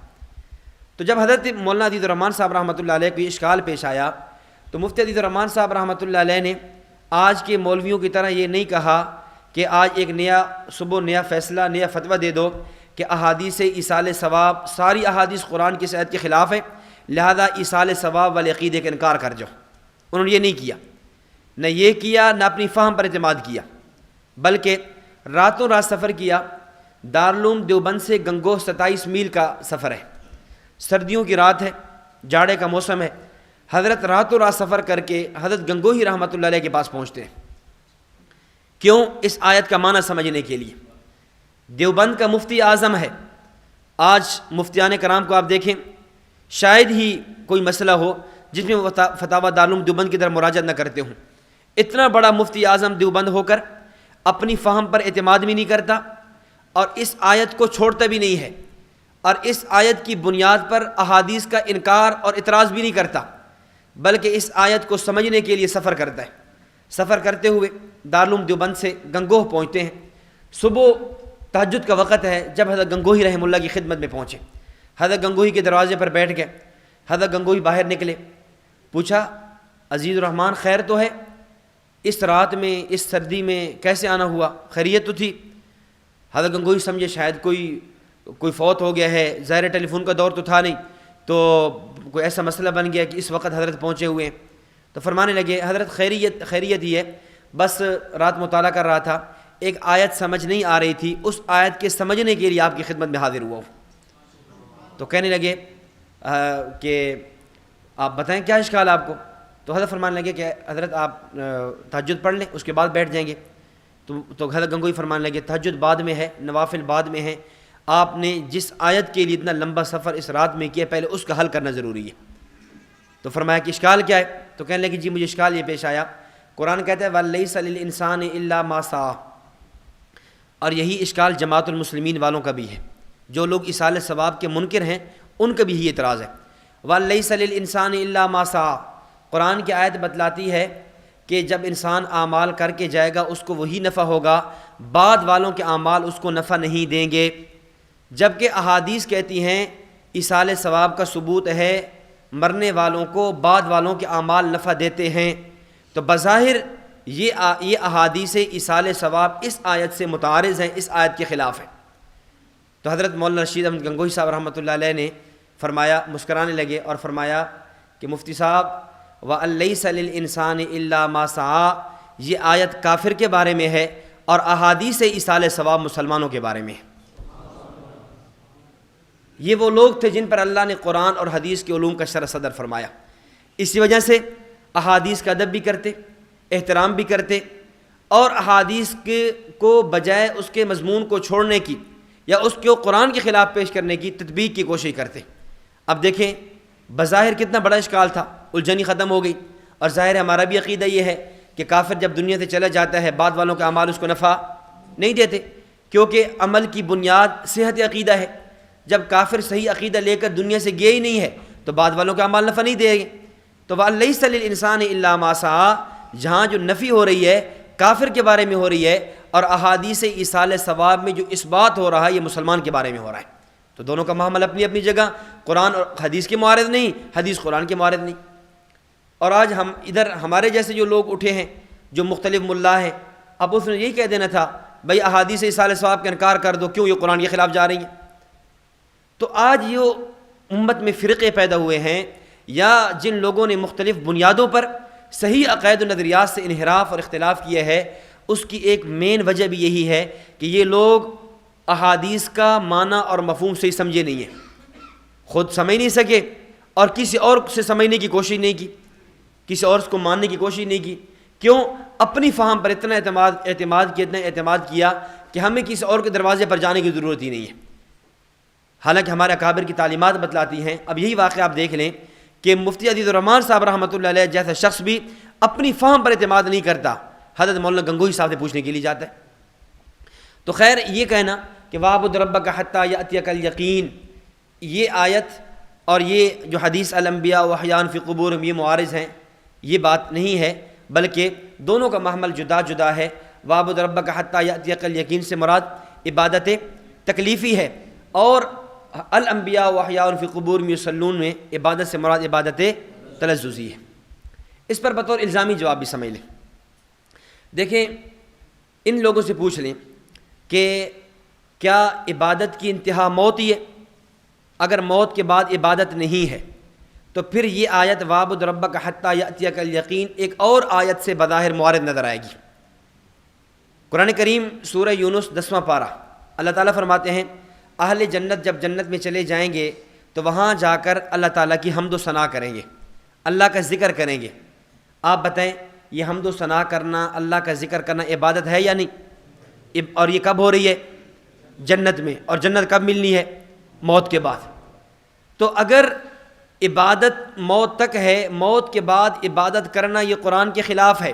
تو جب حضرت مولانا عزیز الرحمان صاحب رحمۃ اللہ علیہ کو یہ اشکال پیش آیا تو مفتی عزیز الرحمان صاحب رحمۃ اللہ علیہ نے آج کے مولویوں کی طرح یہ نہیں کہا کہ آج ایک نیا صبح نیا فیصلہ، نیا فتویٰ دے دو کہ احادیث ایصال ثواب ساری احادیث قرآن کی اس آیت کے خلاف ہے، لہذا ایصال ثواب والے عقیدے کا انکار کر جاؤ۔ انہوں نے یہ نہیں کیا، نہ یہ کیا، نہ اپنی فہم پر اعتماد کیا، بلکہ راتوں رات سفر کیا۔ دارالعلوم دیوبند سے گنگوہ 27 میل کا سفر ہے، سردیوں کی رات ہے، جاڑے کا موسم ہے، حضرت راتوں رات سفر کر کے حضرت گنگوہی رحمۃ اللہ علیہ کے پاس پہنچتے ہیں۔ کیوں؟ اس آیت کا معنی سمجھنے کے لیے۔ دیوبند کا مفتی اعظم ہے۔ آج مفتیان کرام کو آپ دیکھیں، شاید ہی کوئی مسئلہ ہو جس میں وہ فتاوی دارالعلوم دیوبند کی طرف مراجعت نہ کرتے ہوں۔ اتنا بڑا مفتی اعظم دیوبند ہو کر اپنی فہم پر اعتماد بھی نہیں کرتا اور اس آیت کو چھوڑتا بھی نہیں ہے، اور اس آیت کی بنیاد پر احادیث کا انکار اور اعتراض بھی نہیں کرتا، بلکہ اس آیت کو سمجھنے کے لیے سفر کرتا ہے۔ سفر کرتے ہوئے دارالعلوم دیوبند سے گنگوہ پہنچتے ہیں۔ صبح تہجد کا وقت ہے جب حضرت گنگوہی رحمہ اللہ کی خدمت میں پہنچے۔ حضرت گنگوہی کے دروازے پر بیٹھ گئے۔ حضرت گنگوہی باہر نکلے، پوچھا عزیز الرحمان خیر تو ہے؟ اس رات میں، اس سردی میں کیسے آنا ہوا؟ خیریت تو تھی؟ حضرت گنگوہی سمجھے شاید کوئی فوت ہو گیا ہے، ظاہر ٹیلی فون کا دور تو تھا نہیں، تو کوئی ایسا مسئلہ بن گیا کہ اس وقت حضرت پہنچے ہوئے ہیں۔ تو فرمانے لگے حضرت خیریت ہی ہے، بس رات مطالعہ کر رہا تھا، ایک آیت سمجھ نہیں آ رہی تھی، اس آیت کے سمجھنے کے لیے آپ کی خدمت میں حاضر ہوا ہوں۔ تو کہنے لگے کہ آپ بتائیں کیا اشکال آپ کو؟ تو حضرت فرمانے لگے کہ حضرت آپ تہجد پڑھ لیں، اس کے بعد بیٹھ جائیں گے۔ تو حضرت گنگوہی فرمانے لگے تہجد بعد میں ہے، نوافل بعد میں ہے، آپ نے جس آیت کے لیے اتنا لمبا سفر اس رات میں کیا پہلے اس کا حل کرنا ضروری ہے۔ تو فرمایا کہ اشکال کیا ہے؟ تو کہنے لگے جی مجھے اشکال یہ پیش آیا، قرآن کہتا ہے وَلَيْسَ لِلْإِنسَانِ إِلَّا مَا سَعَى، اور یہی اشکال جماعت المسلمین والوں کا بھی ہے، جو لوگ ایصال ثواب کے منکر ہیں ان کا بھی یہی اعتراض ہے۔ وَلَيْسَ لِلْإِنسَانِ إِلَّا مَا سَعَى، قرآن کی آیت بتلاتی ہے کہ جب انسان اعمال کر کے جائے گا اس کو وہی نفع ہوگا، بعد والوں کے اعمال اس کو نفع نہیں دیں گے، جبکہ احادیث کہتی ہیں ایصال ثواب کا ثبوت ہے، مرنے والوں کو بعد والوں کے اعمال نفع دیتے ہیں۔ تو بظاہر یہ احادیث ایصال ثواب اس آیت سے متعارض ہیں، اس آیت کے خلاف ہیں۔ تو حضرت مولانا رشید احمد گنگوہی صاحب رحمۃ اللہ علیہ نے فرمایا، مسکرانے لگے اور فرمایا کہ مفتی صاحب وَلَيْسَ لِلْإِنسَانِ إِلَّا مَا سَعَى، یہ آیت کافر کے بارے میں ہے اور احادیث ایصال ثواب مسلمانوں کے بارے میں ہے۔ یہ وہ لوگ تھے جن پر اللہ نے قرآن اور حدیث کے علوم کا شرح صدر فرمایا، اسی وجہ سے احادیث کا ادب بھی کرتے، احترام بھی کرتے، اور احادیث کو بجائے اس کے مضمون کو چھوڑنے کی یا اس کو قرآن کے خلاف پیش کرنے کی تطبیق کی کوشش کرتے۔ اب دیکھیں بظاہر کتنا بڑا اشکال تھا، الجھنی ختم ہو گئی، اور ظاہر ہمارا بھی عقیدہ یہ ہے کہ کافر جب دنیا سے چلا جاتا ہے بعد والوں کے اعمال اس کو نفع نہیں دیتے، کیونکہ عمل کی بنیاد صحت عقیدہ ہے۔ جب کافر صحیح عقیدہ لے کر دنیا سے گئے ہی نہیں ہے تو بعد والوں کے اعمال نفع نہیں دیں گے۔ تو وَلَيْسَ لِلْإِنسَانِ إِلَّا مَا سَعَى، جہاں جو نفی ہو رہی ہے کافر کے بارے میں ہو رہی ہے، اور احادیث ایصال ثواب میں جو اس بات ہو رہا ہے یہ مسلمان کے بارے میں ہو رہا ہے۔ تو دونوں کا معاملہ اپنی اپنی جگہ، قرآن اور حدیث کے معارض نہیں، حدیث قرآن کے معارض نہیں۔ اور آج ہم ادھر ہمارے جیسے جو لوگ اٹھے ہیں جو مختلف ملا ہیں، اب اس نے یہی کہہ دینا تھا بھائی احادیث ایصال ثواب کا انکار کر دو، کیوں یہ قرآن کے خلاف جا رہی ہیں۔ تو آج یہ امت میں فرقے پیدا ہوئے ہیں، یا جن لوگوں نے مختلف بنیادوں پر صحیح عقائد و نظریات سے انحراف اور اختلاف کیا ہے، اس کی ایک مین وجہ بھی یہی ہے کہ یہ لوگ احادیث کا معنی اور مفہوم صحیح سمجھے نہیں ہیں، خود سمجھ نہیں سکے اور کسی اور سے سمجھنے کی کوشش نہیں کی، کسی اور کو ماننے کی کوشش نہیں کی۔ کیوں؟ اپنی فہم پر اتنا اعتماد کیا کہ ہمیں کسی اور کے دروازے پر جانے کی ضرورت ہی نہیں ہے، حالانکہ ہمارے اکابر کی تعلیمات بتلاتی ہیں۔ اب یہی واقعہ آپ دیکھ لیں کہ مفتی عزیز الرحمان صاحب رحمۃ اللہ علیہ جیسا شخص بھی اپنی فہم پر اعتماد نہیں کرتا، حضرت مولانا گنگوہی صاحب سے پوچھنے کے لیے جاتا ہے۔ تو خیر، یہ کہنا کہ وَاعْبُدْ رَبَّكَ حَتَّىٰ يَأْتِيَكَ الْيَقِينُ، یہ آیت اور یہ جو حدیث الانبیاء وحیان فی قبورہم یہ معارض ہیں، یہ بات نہیں ہے، بلکہ دونوں کا محمل جدا جدا ہے۔ وَاعْبُدْ رَبَّكَ حَتَّىٰ يَأْتِيَكَ الْيَقِينُ سے مراد عبادت تکلیفی ہے، اور الانبیاء وحیاء فی قبورہم یصلون میں عبادت سے مراد عبادت تلذذی ہے۔ اس پر بطور الزامی جواب بھی سمجھ لیں۔ دیکھیں، ان لوگوں سے پوچھ لیں کہ کیا عبادت کی انتہا موت ہی ہے؟ اگر موت کے بعد عبادت نہیں ہے تو پھر یہ آیت وَاعْبُدْ رَبَّكَ حَتَّىٰ يَأْتِيَكَ الْيَقِينُ ایک اور آیت سے بظاہر معارض نظر آئے گی۔ قرآن کریم سورہ یونس 10واں پارہ، اللہ تعالیٰ فرماتے ہیں اہل جنت جب جنت میں چلے جائیں گے تو وہاں جا کر اللہ تعالیٰ کی حمد و ثنا کریں گے، اللہ کا ذکر کریں گے۔ آپ بتائیں، یہ حمد و ثنا کرنا، اللہ کا ذکر کرنا عبادت ہے یا نہیں؟ اور یہ کب ہو رہی ہے؟ جنت میں۔ اور جنت کب ملنی ہے؟ موت کے بعد۔ تو اگر عبادت موت تک ہے، موت کے بعد عبادت کرنا یہ قرآن کے خلاف ہے،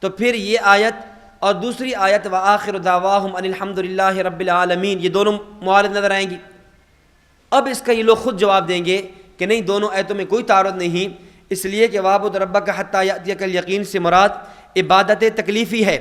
تو پھر یہ آیت اور دوسری آیت وآخر دعواہم ان الحمد للہ رب العالمین یہ دونوں معارض نظر آئیں گی۔ اب اس کا یہ لوگ خود جواب دیں گے کہ نہیں، دونوں آیتوں میں کوئی تعارض نہیں، اس لیے کہ وَاعْبُدْ رَبَّكَ حَتَّىٰ يَأْتِيَكَ الْيَقِينُ سے مراد عبادت تکلیفی ہے،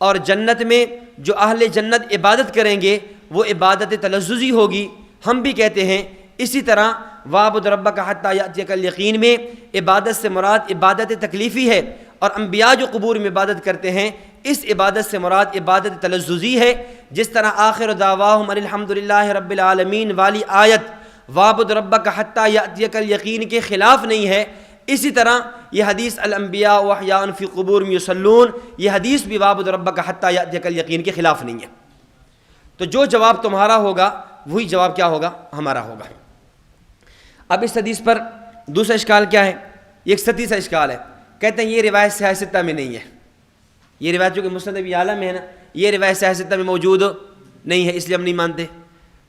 اور جنت میں جو اہل جنت عبادت کریں گے وہ عبادت تلذذی ہوگی۔ ہم بھی کہتے ہیں اسی طرح وَاعْبُدْ رَبَّكَ حَتَّىٰ يَأْتِيَكَ الْيَقِينُ میں عبادت سے مراد عبادت تکلیفی ہے، اور انبیاء جو قبور میں عبادت کرتے ہیں اس عبادت سے مراد عبادت تلذذی ہے۔ جس طرح آخر دعواہم ان الحمد للہ رب العالمین والی آیت وَاعْبُدْ رَبَّكَ حَتَّىٰ يَأْتِيَكَ الْيَقِينُ کے خلاف نہیں ہے، اسی طرح یہ حدیث الانبیاء وحیاء فی قبورہم یصلون یہ حدیث بھی وَاعْبُدْ رَبَّكَ حَتَّىٰ يَأْتِيَكَ الْيَقِينُ کے خلاف نہیں ہے۔ تو جو جواب تمہارا ہوگا وہی جواب کیا ہوگا؟ ہمارا ہوگا۔ اب اس حدیث پر دوسرا اشکال کیا ہے؟ یہ ایک ستی سا اشکال ہے۔ کہتے ہیں یہ روایت صحیح ستہ میں نہیں ہے، یہ روایت جو کہ مسند ابی اعلیٰ میں ہے نا، یہ روایت صحیح ستہ میں موجود نہیں ہے، اس لیے ہم نہیں مانتے۔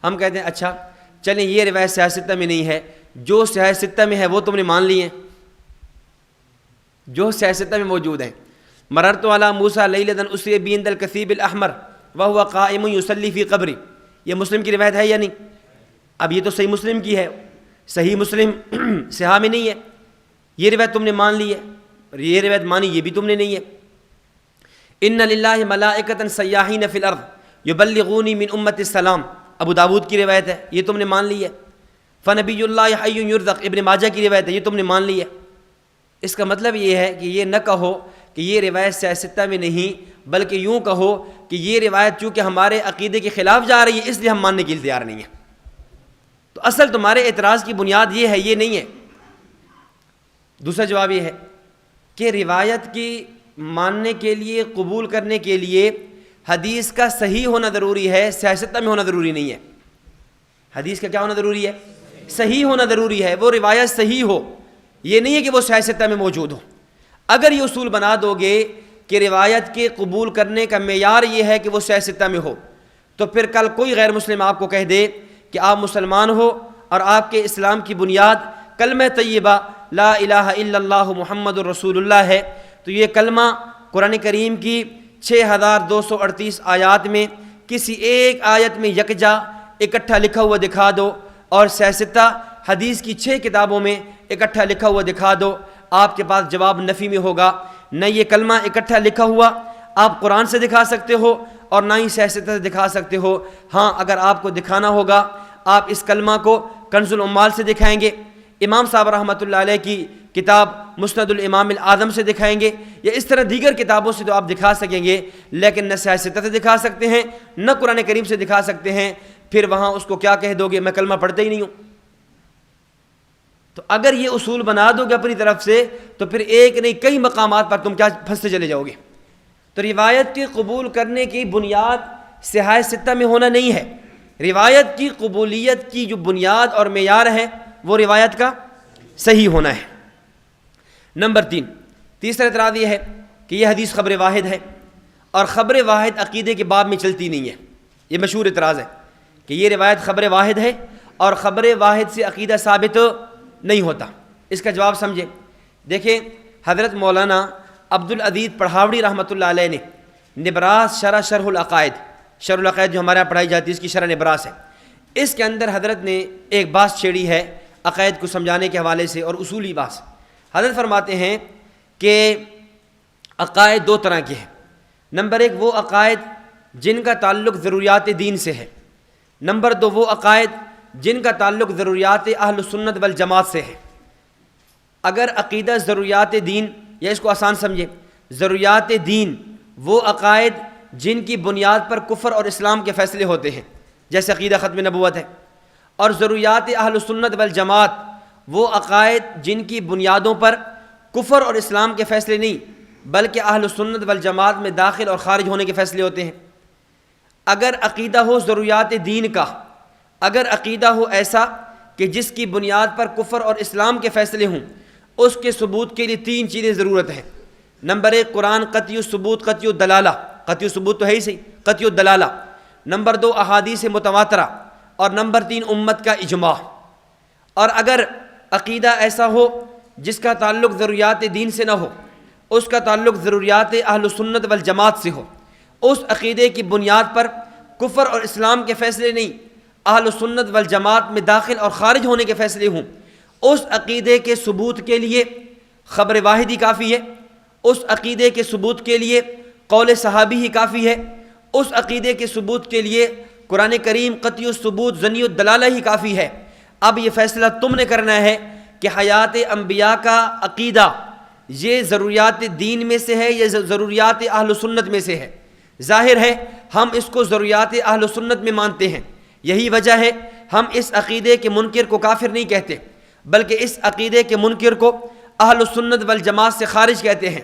ہم کہتے ہیں اچھا چلیں، یہ روایت صحیح ستہ میں نہیں ہے، جو صحیح ستہ میں ہے وہ تم نے مان لی ہے، جو صحیح ستہ میں موجود ہیں۔ مررت علی موسیٰ لیلۃ اسری بی عند الکثیب الاحمر وہو قائم یصلی فی قبری، یہ مسلم کی روایت ہے یا نہیں؟ اب یہ تو صحیح مسلم کی ہے، صحیح مسلم صحاح میں نہیں ہے، یہ روایت تم نے مان لی ہے، اور یہ روایت مانی یہ بھی تم نے نہیں ہے۔ ان للہ ملائکۃ سیاحین فی الارض یبلغونی من امت السلام، ابو داود کی روایت ہے، یہ تم نے مان لی ہے۔ فنبی اللہ حی یرزق، ابن ماجہ کی روایت ہے، یہ تم نے مان لی ہے۔ اس کا مطلب یہ ہے کہ یہ نہ کہو کہ یہ روایت صحیح ستہ میں نہیں، بلکہ یوں کہو کہ یہ روایت چونکہ ہمارے عقیدے کے خلاف جا رہی ہے اس لیے ہم ماننے کے لیے تیار نہیں ہیں۔ تو اصل تمہارے اعتراض کی بنیاد یہ ہے، یہ نہیں ہے۔ دوسرا جواب یہ ہے کہ روایت کی ماننے کے لیے، قبول کرنے کے لیے حدیث کا صحیح ہونا ضروری ہے، صحیح ستہ میں ہونا ضروری نہیں ہے۔ حدیث کا کیا ہونا ضروری ہے؟ صحیح ہونا ضروری ہے، وہ روایت صحیح ہو، یہ نہیں ہے کہ وہ صحیح ستہ میں موجود ہو۔ اگر یہ اصول بنا دو گے کہ روایت کے قبول کرنے کا معیار یہ ہے کہ وہ صحیح ستہ میں ہو، تو پھر کل کوئی غیر مسلم آپ کو کہہ دے کہ آپ مسلمان ہو اور آپ کے اسلام کی بنیاد کلمہ طیبہ لا الہ الا اللہ محمد الرسول اللہ ہے، تو یہ کلمہ قرآن کریم کی 6238 آیات میں کسی ایک آیت میں یکجا اکٹھا لکھا ہوا دکھا دو، اور صحیح ستہ حدیث کی 6 کتابوں میں اکٹھا لکھا ہوا دکھا دو، آپ کے پاس جواب نفی میں ہوگا۔ نہ یہ کلمہ اکٹھا لکھا ہوا آپ قرآن سے دکھا سکتے ہو اور نہ ہی صحیح ستہ سے دکھا سکتے ہو۔ ہاں، اگر آپ کو دکھانا ہوگا آپ اس کلمہ کو کنز العمال سے دکھائیں گے، امام صاحب رحمۃ اللہ علیہ کی کتاب مسند الامام الاعظم سے دکھائیں گے، یا اس طرح دیگر کتابوں سے تو آپ دکھا سکیں گے، لیکن نہ صحیح ستہ سے دکھا سکتے ہیں نہ قرآن کریم سے دکھا سکتے ہیں۔ پھر وہاں اس کو کیا کہہ دو گے؟ میں کلمہ پڑھتا ہی نہیں ہوں۔ تو اگر یہ اصول بنا دو گے اپنی طرف سے تو پھر ایک نہیں کئی مقامات پر تم کیا پھنستے چلے جاؤ گے۔ تو روایت کے قبول کرنے کی بنیاد صحیح ستہ میں ہونا نہیں ہے، روایت کی قبولیت کی جو بنیاد اور معیار ہے وہ روایت کا صحیح ہونا ہے۔ نمبر 3، تیسرا اعتراض یہ ہے کہ یہ حدیث خبر واحد ہے، اور خبر واحد عقیدے کے باب میں چلتی نہیں ہے۔ یہ مشہور اعتراض ہے کہ یہ روایت خبر واحد ہے اور خبر واحد سے عقیدہ ثابت نہیں ہوتا۔ اس کا جواب سمجھے، دیکھیں حضرت مولانا عبدالعزیز پڑھاوڑی رحمۃ اللہ علیہ نے نبراس شرح العقائد جو ہمارے یہاں پڑھائی جاتی ہے، اس کی شرح نبراس ہے، اس کے اندر حضرت نے ایک بات چھیڑی ہے عقائد کو سمجھانے کے حوالے سے، اور اصولی بات۔ حضرت فرماتے ہیں کہ عقائد دو طرح کے ہیں۔ نمبر ایک وہ عقائد جن کا تعلق ضروریات دین سے ہے، نمبر دو وہ عقائد جن کا تعلق ضروریات اہل سنت والجماعت سے ہے۔ اگر عقیدہ ضروریات دین، یا اس کو آسان سمجھے، ضروریات دین وہ عقائد جن کی بنیاد پر کفر اور اسلام کے فیصلے ہوتے ہیں، جیسے عقیدہ ختم نبوت ہے، اور ضروریات اہل سنت والجماعت وہ عقائد جن کی بنیادوں پر کفر اور اسلام کے فیصلے نہیں بلکہ اہل سنت والجماعت میں داخل اور خارج ہونے کے فیصلے ہوتے ہیں۔ اگر عقیدہ ہو ضروریات دین کا، اگر عقیدہ ہو ایسا کہ جس کی بنیاد پر کفر اور اسلام کے فیصلے ہوں، اس کے ثبوت کے لیے تین چیزیں ضرورت ہیں۔ نمبر ایک قرآن قطعی الثبوت قطعی الدلالہ، قطعی الثبوت تو ہے ہی صحیح، قطعی الدلالہ۔ نمبر دو احادیث متواترہ، اور نمبر تین امت کا اجماع۔ اور اگر عقیدہ ایسا ہو جس کا تعلق ضروریات دین سے نہ ہو، اس کا تعلق ضروریات اہل سنت والجماعت سے ہو، اس عقیدے کی بنیاد پر کفر اور اسلام کے فیصلے نہیں، اہل سنت والجماعت میں داخل اور خارج ہونے کے فیصلے ہوں، اس عقیدے کے ثبوت کے لیے خبر واحد ہی کافی ہے، اس عقیدے کے ثبوت کے لیے قول صحابی ہی کافی ہے، اس عقیدے کے ثبوت کے لیے قرآن کریم قطعی الثبوت ظنی الدلالہ ہی کافی ہے۔ اب یہ فیصلہ تم نے کرنا ہے کہ حیات انبیاء کا عقیدہ یہ ضروریات دین میں سے ہے یا ضروریات اہل سنت میں سے ہے۔ ظاہر ہے ہم اس کو ضروریات اہل سنت میں مانتے ہیں، یہی وجہ ہے ہم اس عقیدے کے منکر کو کافر نہیں کہتے بلکہ اس عقیدے کے منکر کو اہل سنت والجماعت سے خارج کہتے ہیں۔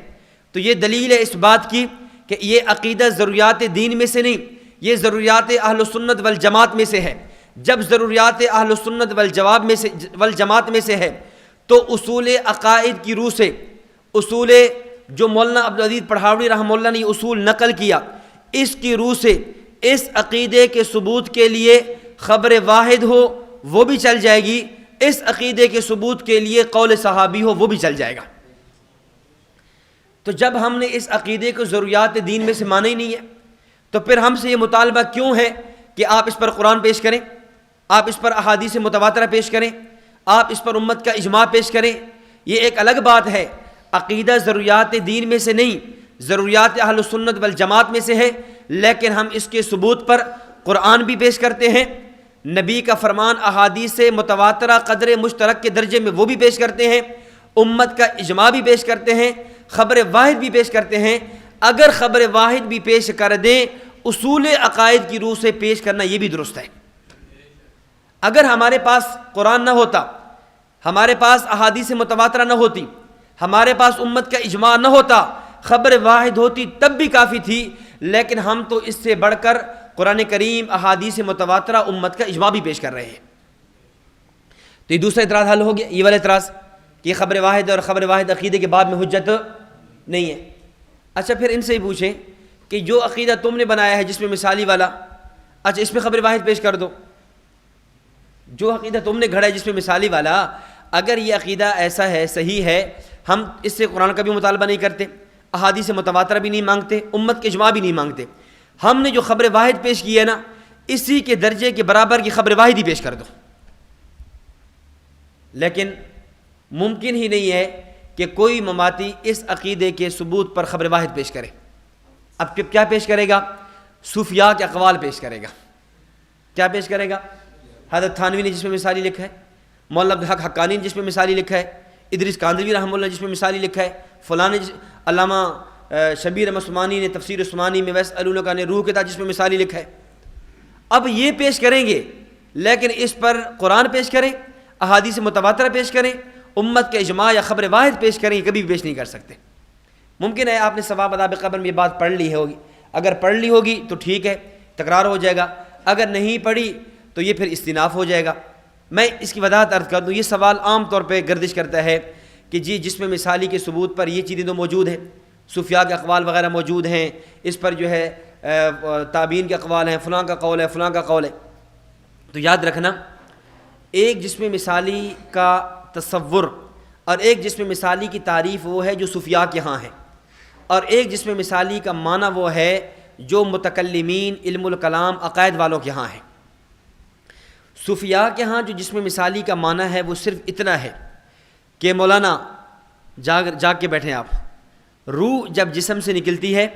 تو یہ دلیل ہے اس بات کی کہ یہ عقیدہ ضروریات دین میں سے نہیں، یہ ضروریات اہل سنت والجماعت میں سے ہے۔ جب ضروریات اہل سنت والجماعت میں سے ہے تو اصول عقائد کی روح سے، اصول جو مولانا عبدالعزیز پڑھاوڑی رحمہ اللہ نے اصول نقل کیا، اس کی روح سے اس عقیدے کے ثبوت کے لیے خبر واحد ہو وہ بھی چل جائے گی، اس عقیدے کے ثبوت کے لیے قول صحابی ہو وہ بھی چل جائے گا۔ تو جب ہم نے اس عقیدے کو ضروریات دین میں سے مانا ہی نہیں ہے تو پھر ہم سے یہ مطالبہ کیوں ہے کہ آپ اس پر قرآن پیش کریں، آپ اس پر احادیث متواترہ پیش کریں، آپ اس پر امت کا اجماع پیش کریں؟ یہ ایک الگ بات ہے، عقیدہ ضروریات دین میں سے نہیں، ضروریات اہل سنت والجماعت میں سے ہے، لیکن ہم اس کے ثبوت پر قرآن بھی پیش کرتے ہیں، نبی کا فرمان احادیث متواترہ قدر مشترک کے درجے میں وہ بھی پیش کرتے ہیں، امت کا اجماع بھی پیش کرتے ہیں، خبر واحد بھی پیش کرتے ہیں۔ اگر خبر واحد بھی پیش کر دیں اصول عقائد کی روح سے پیش کرنا یہ بھی درست ہے۔ اگر ہمارے پاس قرآن نہ ہوتا، ہمارے پاس احادیث متواترہ نہ ہوتی، ہمارے پاس امت کا اجماع نہ ہوتا، خبر واحد ہوتی تب بھی کافی تھی، لیکن ہم تو اس سے بڑھ کر قرآن کریم، احادیث متواترہ، امت کا اجماع بھی پیش کر رہے ہیں۔ تو یہ دوسرا اعتراض حل ہو گیا، یہ والا اعتراض کہ خبر واحد اور خبر واحد عقیدے کے بعد میں حجت نہیں ہے۔ اچھا پھر ان سے ہی پوچھیں کہ جو عقیدہ تم نے بنایا ہے جس میں مثالی والا، اچھا اس میں خبر واحد پیش کر دو۔ جو عقیدہ تم نے گھڑا ہے جس میں مثالی والا، اگر یہ عقیدہ ایسا ہے، صحیح ہے، ہم اس سے قرآن کا بھی مطالبہ نہیں کرتے، احادیث متواترہ بھی نہیں مانگتے، امت کے اجماع بھی نہیں مانگتے، ہم نے جو خبر واحد پیش کی ہے نا، اسی کے درجے کے برابر کی خبر واحد ہی پیش کر دو۔ لیکن ممکن ہی نہیں ہے کہ کوئی مماتی اس عقیدے کے ثبوت پر خبر واحد پیش کرے۔ اب کیا پیش کرے گا؟ صوفیاء کے اقوال پیش کرے گا۔ کیا پیش کرے گا؟ حضرت تھانوی نے جس میں مثالی لکھا ہے، مولانا عبدالحق حقانی نے جس میں مثالی لکھا ہے، ادریس کاندھلوی رحمہ اللہ جس میں مثالی لکھا ہے، فلاں علامہ شبیر احمد عثمانی نے تفسیر عثمانی میں ویسألونک عن الروح کتاب جس میں مثالی لکھا ہے۔ اب یہ پیش کریں گے، لیکن اس پر قرآن پیش کریں، احادیث متواترہ پیش کریں، امت کے اجماع یا خبر واحد پیش کریں، کبھی بھی پیش نہیں کر سکتے۔ ممکن ہے آپ نے ثواب عذاب قبر میں یہ بات پڑھ لی ہوگی، اگر پڑھ لی ہوگی تو ٹھیک ہے، تکرار ہو جائے گا، اگر نہیں پڑھی تو یہ پھر استئناف ہو جائے گا۔ میں اس کی وضاحت عرض کر دوں، یہ سوال عام طور پہ گردش کرتا ہے کہ جی جس میں مثالی کے ثبوت پر یہ چیزیں تو موجود ہیں، صوفیاء کے اقوال وغیرہ موجود ہیں، اس پر جو ہے تابعین کے اقوال ہیں، فلاں کا قول ہے، فلاں کا قول ہے۔ تو یاد رکھنا، ایک جسم مثالی کا تصور اور ایک جسم مثالی کی تعریف وہ ہے جو صوفیاء کے ہاں ہے، اور ایک جسم مثالی کا معنی وہ ہے جو متکلمین، علم الکلام، عقائد والوں کے ہاں ہے۔ صوفیاء کے ہاں جو جسم مثالی کا معنی ہے وہ صرف اتنا ہے کہ مولانا جاگ کے بیٹھیں آپ، روح جب جسم سے نکلتی ہے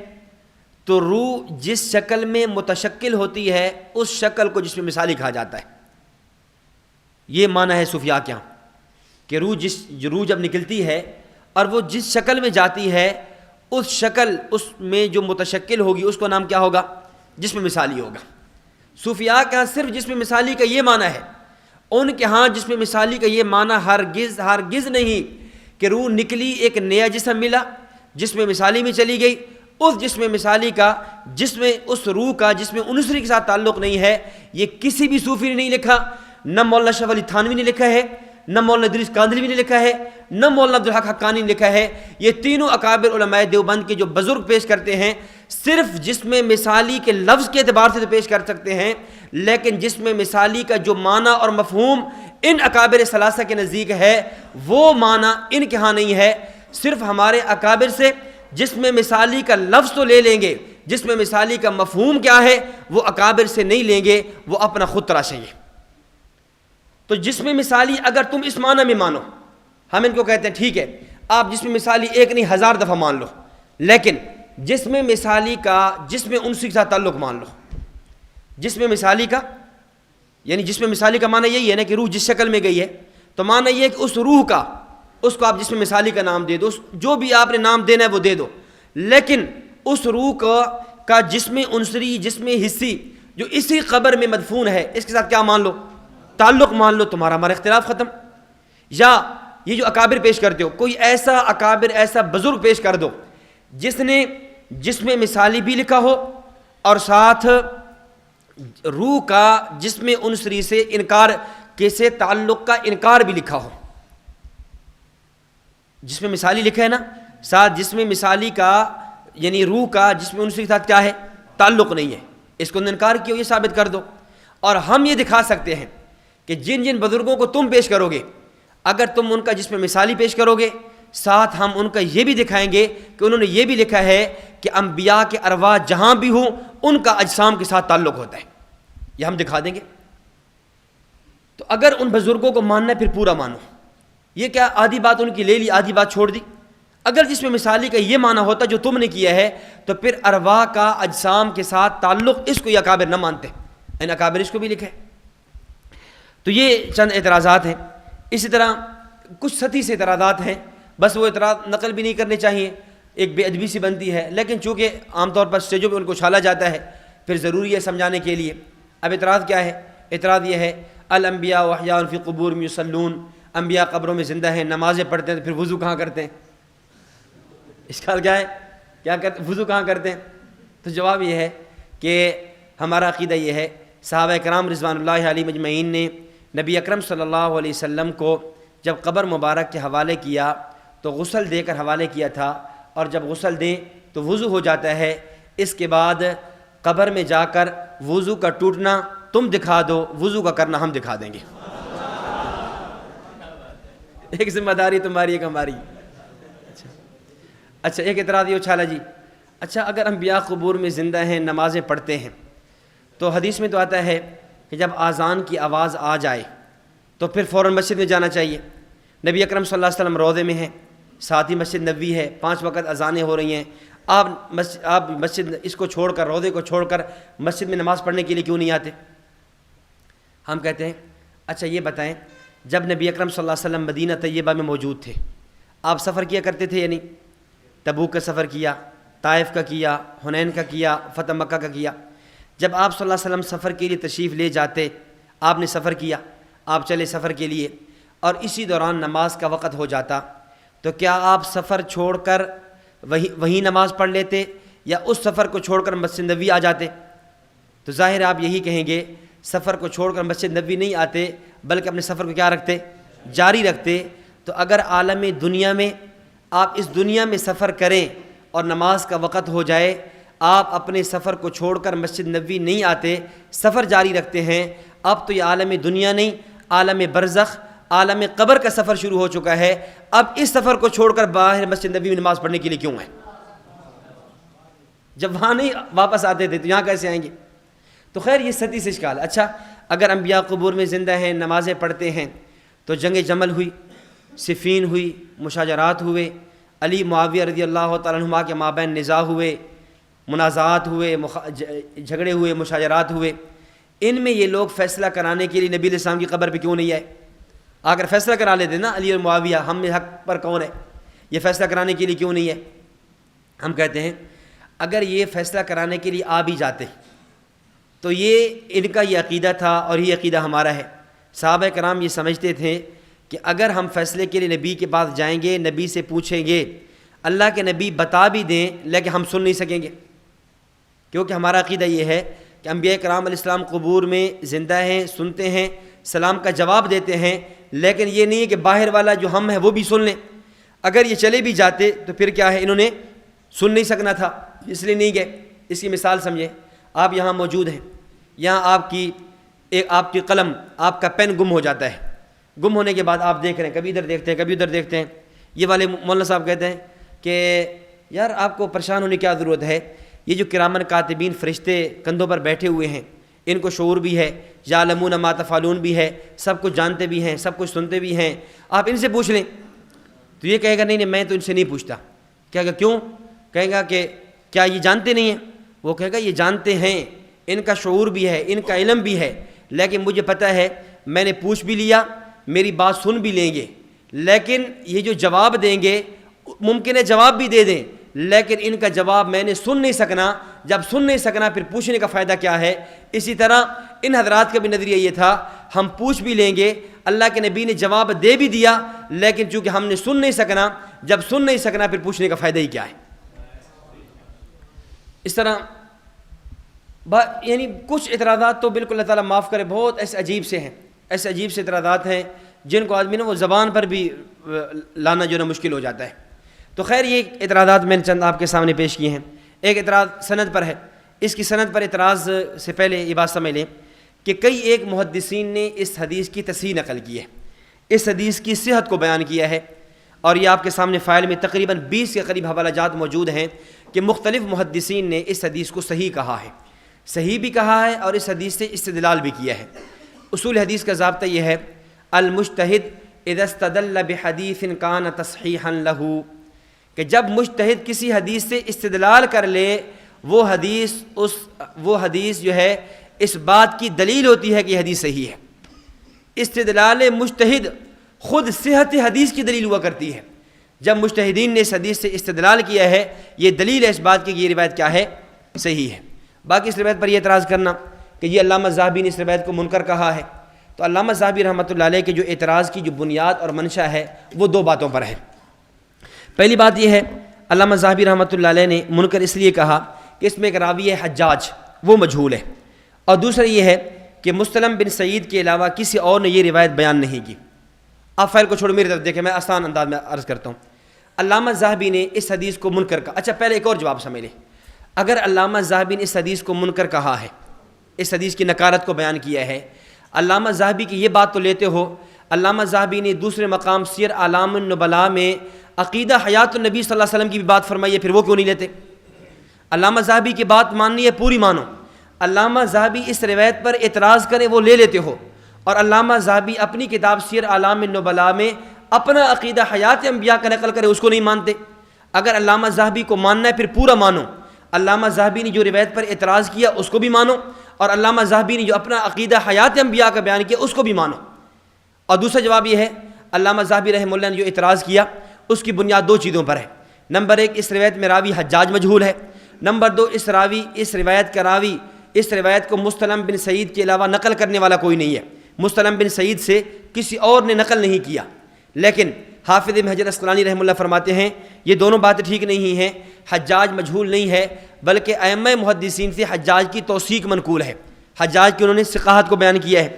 تو روح جس شکل میں متشکل ہوتی ہے اس شکل کو جسم مثالی کہا جاتا ہے۔ یہ معنی ہے صوفیاء کے ہاں کہ روح جب نکلتی ہے اور وہ جس شکل میں جاتی ہے اس شکل، اس میں جو متشکل ہوگی اس کو نام کیا ہوگا؟ جسم مثالی ہوگا۔ صوفیاء کے ہاں صرف جسم مثالی کا یہ معنی ہے، ان کے ہاں جسم مثالی کا یہ معنی ہرگز نہیں کہ روح نکلی، ایک نیا جسم ملا، جسم مثالی میں چلی گئی، اس جسم مثالی کا اس روح کا جسم عنصری کے ساتھ تعلق نہیں ہے۔ یہ کسی بھی صوفی نے نہیں لکھا، نہ مولانا شاہ ولی تھانوی نے لکھا ہے، نہ مولانا ادریس کاندھلوی نے لکھا ہے، نہ مولانا عبدالحق حقانی نے لکھا ہے۔ یہ تینوں اکابر علماء دیوبند کے جو بزرگ پیش کرتے ہیں صرف جسم مثالی کے لفظ کے اعتبار سے تو پیش کر سکتے ہیں، لیکن جسم مثالی کا جو معنی اور مفہوم ان اکابر ثلاثہ کے نزدیک ہے وہ معنی ان کے ہاں نہیں ہے۔ صرف ہمارے اکابر سے جسم مثالی کا لفظ تو لے لیں گے، جسم مثالی کا مفہوم کیا ہے وہ اکابر سے نہیں لیں گے، وہ اپنا خود تراشیں گے۔ تو جسم مثالی اگر تم اس معنی میں مانو، ہم ان کو کہتے ہیں ٹھیک ہے آپ جسم مثالی ایک نہیں 1000 دفعہ مان لو، لیکن جسم مثالی کا جسم عنصری کے ساتھ تعلق مان لو۔ جسم مثالی کا یعنی جسم مثالی کا معنی یہی ہے نا کہ روح جس شکل میں گئی ہے، تو معنی یہ ہے کہ اس روح کا، اس کو آپ جسم مثالی کا نام دے دو، جو بھی آپ نے نام دینا ہے وہ دے دو، لیکن اس روح کا جسم عنصری، جسم حسی جو اسی قبر میں مدفون ہے، اس کے ساتھ کیا مان لو؟ تعلق مان لو، تمہارا ہمارا اختلاف ختم۔ یا یہ جو اکابر پیش کرتے ہو، کوئی ایسا اکابر، ایسا بزرگ پیش کر دو جس نے جسم مثالی بھی لکھا ہو اور ساتھ روح کا جسم عنصری سے انکار سے تعلق کا انکار بھی لکھا ہو۔ جسم مثالی لکھا ہے نا، ساتھ جسم مثالی کا یعنی روح کا جسم عنصری کے ساتھ کیا ہے؟ تعلق نہیں ہے، اس کو انکار کیا، یہ ثابت کر دو۔ اور ہم یہ دکھا سکتے ہیں کہ جن جن بزرگوں کو تم پیش کرو گے، اگر تم ان کا جسم مثالی پیش کرو گے، ساتھ ہم ان کا یہ بھی دکھائیں گے کہ انہوں نے یہ بھی لکھا ہے کہ انبیاء کے ارواح جہاں بھی ہوں ان کا اجسام کے ساتھ تعلق ہوتا ہے، یہ ہم دکھا دیں گے۔ تو اگر ان بزرگوں کو ماننا ہے پھر پورا مانو، یہ کیا آدھی بات ان کی لے لی آدھی بات چھوڑ دی؟ اگر جسم مثالی کا یہ معنی ہوتا جو تم نے کیا ہے تو پھر ارواح کا اجسام کے ساتھ تعلق اس کو یہ اکابر نہ مانتے، ان اکابر اس کو بھی لکھا ہے۔ تو یہ چند اعتراضات ہیں۔ اسی طرح کچھ سطحی سے اعتراضات ہیں، بس وہ اعتراض نقل بھی نہیں کرنے چاہیے، ایک بے ادبی سی بنتی ہے، لیکن چونکہ عام طور پر اسٹیجوں پہ ان کو اچھالا جاتا ہے پھر ضروری ہے سمجھانے کے لیے۔ اب اعتراض کیا ہے؟ اعتراض یہ ہے الانبیاء احیاء فی قبورہم یصلون، انبیاء قبروں میں زندہ ہیں، نمازیں پڑھتے ہیں، تو پھر وضو کہاں کرتے ہیں؟ اشکال کیا ہے؟ کیا کرتے وضو کہاں کرتے ہیں؟ تو جواب یہ ہے کہ ہمارا عقیدہ یہ ہے، صحابہ کرام رضوان اللہ علیہم اجمعین نے نبی اکرم صلی اللہ علیہ وسلم کو جب قبر مبارک کے حوالے کیا تو غسل دے کر حوالے کیا تھا، اور جب غسل دیں تو وضو ہو جاتا ہے، اس کے بعد قبر میں جا کر وضو کا ٹوٹنا تم دکھا دو، وضو کا کرنا ہم دکھا دیں گے۔ ایک ذمہ داری تمہاری، ایک ہماری۔ اچھا ایک اعتراض یہ اچھالا جی، اچھا اگر انبیاء قبور میں زندہ ہیں، نمازیں پڑھتے ہیں، تو حدیث میں تو آتا ہے کہ جب اذان کی آواز آ جائے تو پھر فوراً مسجد میں جانا چاہیے۔ نبی اکرم صلی اللہ علیہ وسلم روضے میں ہیں، ساتھ ہی مسجد نبوی ہے، 5 وقت اذانیں ہو رہی ہیں، آپ مسجد اس کو چھوڑ کر، روضے کو چھوڑ کر مسجد میں نماز پڑھنے کے لیے کیوں نہیں آتے؟ ہم کہتے ہیں اچھا یہ بتائیں، جب نبی اکرم صلی اللہ علیہ وسلم مدینہ طیبہ میں موجود تھے، آپ سفر کیا کرتے تھے یا نہیں؟ تبوک کا سفر کیا، طائف کا کیا، حنین کا کیا، فتح مکہ کا کیا۔ جب آپ صلی اللہ علیہ وسلم سفر کے لیے تشریف لے جاتے، آپ نے سفر کیا، آپ چلے سفر کے لیے، اور اسی دوران نماز کا وقت ہو جاتا، تو کیا آپ سفر چھوڑ کر وہیں نماز پڑھ لیتے یا اس سفر کو چھوڑ کر مسجد نبوی آ جاتے؟ تو ظاہر آپ یہی کہیں گے سفر کو چھوڑ کر مسجد نبوی نہیں آتے بلکہ اپنے سفر کو کیا رکھتے؟ جاری رکھتے۔ تو اگر عالم دنیا میں آپ اس دنیا میں سفر کریں اور نماز کا وقت ہو جائے آپ اپنے سفر کو چھوڑ کر مسجد نبوی نہیں آتے، سفر جاری رکھتے ہیں، اب تو یہ عالم دنیا نہیں، عالم برزخ، عالم قبر کا سفر شروع ہو چکا ہے، اب اس سفر کو چھوڑ کر باہر مسجد نبوی میں نماز پڑھنے کے لیے کیوں ہیں؟ جب وہاں نہیں واپس آتے تھے تو یہاں کیسے آئیں گے؟ تو خیر یہ ستی سے اشکال ہے۔ اچھا اگر انبیاء قبور میں زندہ ہیں، نمازیں پڑھتے ہیں، تو جنگ جمل ہوئی، صفین ہوئی، مشاجرات ہوئے، علی معاویہ رضی اللہ تعالیٰ عنہما کے مابین نزاع ہوئے، منازعات ہوئے، جھگڑے ہوئے، مشاجرات ہوئے، ان میں یہ لوگ فیصلہ کرانے کے لیے نبی علیہ السلام کی قبر پہ کیوں نہیں آئے؟ اگر فیصلہ کرا لیتے نا علی اور معاویہ ہم میں حق پر کون ہے، یہ فیصلہ کرانے کے لیے کیوں نہیں ہے؟ ہم کہتے ہیں اگر یہ فیصلہ کرانے کے لیے آ بھی جاتے تو یہ ان کا یہ عقیدہ تھا اور یہ عقیدہ ہمارا ہے۔ صحابہ کرام یہ سمجھتے تھے کہ اگر ہم فیصلے کے لیے نبی کے پاس جائیں گے، نبی سے پوچھیں گے، اللہ کے نبی بتا بھی دیں لیکن ہم سن نہیں سکیں گے، کیونکہ ہمارا عقیدہ یہ ہے کہ انبیاء کرام علیہ السلام قبور میں زندہ ہیں، سنتے ہیں، سلام کا جواب دیتے ہیں، لیکن یہ نہیں ہے کہ باہر والا جو ہم ہے وہ بھی سن لیں۔ اگر یہ چلے بھی جاتے تو پھر کیا ہے، انہوں نے سن نہیں سکنا تھا، اس لیے نہیں گئے۔ اس کی مثال سمجھیں، آپ یہاں موجود ہیں، یہاں آپ کی قلم، آپ کا پین گم ہو جاتا ہے، گم ہونے کے بعد آپ دیکھ رہے ہیں، کبھی ادھر دیکھتے ہیں کبھی ادھر دیکھتے ہیں، یہ والے مولانا صاحب کہتے ہیں کہ یار آپ کو پریشان ہونے کی کیا ضرورت ہے، یہ جو کرامن کاتبین فرشتے کندھوں پر بیٹھے ہوئے ہیں ان کو شعور بھی ہے، یعلمون ما تفعلون بھی ہے، سب کچھ جانتے بھی ہیں، سب کچھ سنتے بھی ہیں، آپ ان سے پوچھ لیں۔ تو یہ کہے گا نہیں میں تو ان سے نہیں پوچھتا۔ کہے گا کیوں؟ کہے گا کہ کیا یہ جانتے نہیں ہیں؟ وہ کہے گا یہ جانتے ہیں، ان کا شعور بھی ہے، ان کا علم بھی ہے، لیکن مجھے پتہ ہے میں نے پوچھ بھی لیا، میری بات سن بھی لیں گے، لیکن یہ جو جواب دیں گے ممکن ہے جواب بھی دے دیں، لیکن ان کا جواب میں نے سن نہیں سکنا، جب سن نہیں سکنا پھر پوچھنے کا فائدہ کیا ہے؟ اسی طرح ان حضرات کا بھی نظریہ یہ تھا، ہم پوچھ بھی لیں گے، اللہ کے نبی نے جواب دے بھی دیا، لیکن چونکہ ہم نے سن نہیں سکنا، جب سن نہیں سکنا پھر پوچھنے کا فائدہ ہی کیا ہے؟ اس طرح یعنی کچھ اعتراضات تو بالکل اللہ تعالیٰ معاف کرے، بہت ایسے عجیب سے ہیں، ایسے عجیب سے اعتراضات ہیں جن کو آدمی نے وہ زبان پر بھی لانا جو ہے مشکل ہو جاتا ہے۔ تو خیر یہ اعتراضات میں نے چند آپ کے سامنے پیش کیے ہیں۔ ایک اعتراض سند پر ہے، اس کی سند پر اعتراض سے پہلے یہ بات سمجھ لیں کہ کئی ایک محدثین نے اس حدیث کی تصحیح نقل کی ہے، اس حدیث کی صحت کو بیان کیا ہے، اور یہ آپ کے سامنے فائل میں تقریباً 20 کے قریب حوالہ جات موجود ہیں کہ مختلف محدثین نے اس حدیث کو صحیح کہا ہے، صحیح بھی کہا ہے اور اس حدیث سے استدلال بھی کیا ہے۔ اصول حدیث کا ضابطہ یہ ہے المجتہد اذا استدل بحدیث کان تصحیحا لہ، کہ جب مجتہد کسی حدیث سے استدلال کر لے وہ حدیث جو ہے اس بات کی دلیل ہوتی ہے کہ یہ حدیث صحیح ہے۔ استدلال مجتہد خود صحت حدیث کی دلیل ہوا کرتی ہے، جب مجتہدین نے اس حدیث سے استدلال کیا ہے یہ دلیل ہے اس بات کی کہ یہ روایت کیا ہے، صحیح ہے۔ باقی اس روایت پر یہ اعتراض کرنا کہ یہ علامہ ذہبی نے اس روایت کو منکر کہا ہے، تو علامہ ذہبی رحمۃ اللہ علیہ کے جو اعتراض کی جو بنیاد اور منشا ہے وہ دو باتوں پر ہے۔ پہلی بات یہ ہے علامہ ذہبی رحمۃ اللہ علیہ نے منکر اس لیے کہا کہ اس میں ایک راوی ہے حجاج، وہ مجہول ہے، اور دوسرا یہ ہے کہ مستلم بن سعید کے علاوہ کسی اور نے یہ روایت بیان نہیں کی۔ آپ فائل کو چھوڑ میری طرف دیکھیں، میں آسان انداز میں عرض کرتا ہوں۔ علامہ ذہبی نے اس حدیث کو منکر کہا۔ اچھا پہلے ایک اور جواب سمجھ لیں، اگر علامہ ذہبی نے اس حدیث کو منکر کہا ہے، اس حدیث کی نکارت کو بیان کیا ہے، علامہ ذہبی کی یہ بات تو لیتے ہو، علامہ ذہبی نے دوسرے مقام سیر اعلام النبلاء میں عقیدہ حیات النبی صلی اللہ علیہ وسلم کی بھی بات فرمائی ہے، پھر وہ کیوں نہیں لیتے؟ علامہ ذہبی کی بات ماننی ہے پوری مانو، علامہ ذہبی اس روایت پر اعتراض کریں وہ لے لیتے ہو، اور علامہ ذہبی اپنی کتاب سیر اعلام النبلاء میں اپنا عقیدہ حیات انبیاء کا نقل کرے اس کو نہیں مانتے۔ اگر علامہ ذہبی کو ماننا ہے پھر پورا مانو، علامہ ذہبی نے جو روایت پر اعتراض کیا اس کو بھی مانو، اور علامہ ذہبی نے جو اپنا عقیدہ حیات انبیاء کا بیان کیا اس کو بھی مانو۔ اور دوسرا جواب یہ ہے علامہ ذہبی رحمہ اللہ نے جو اعتراض کیا اس کی بنیاد دو چیزوں پر ہے۔ نمبر ایک، اس روایت میں راوی حجاج مجہول ہے۔ نمبر دو، اس روایت کا راوی اس روایت کو مستلم بن سعید کے علاوہ نقل کرنے والا کوئی نہیں ہے، مستلم بن سعید سے کسی اور نے نقل نہیں کیا۔ لیکن حافظ ابن حجر اسقلانی رحمہ اللہ فرماتے ہیں یہ دونوں باتیں ٹھیک نہیں ہیں، حجاج مجہول نہیں ہے بلکہ ائمہ محدثین سے حجاج کی توثیق منقول ہے، حجاج کی انہوں نے ثقاہت کو بیان کیا ہے۔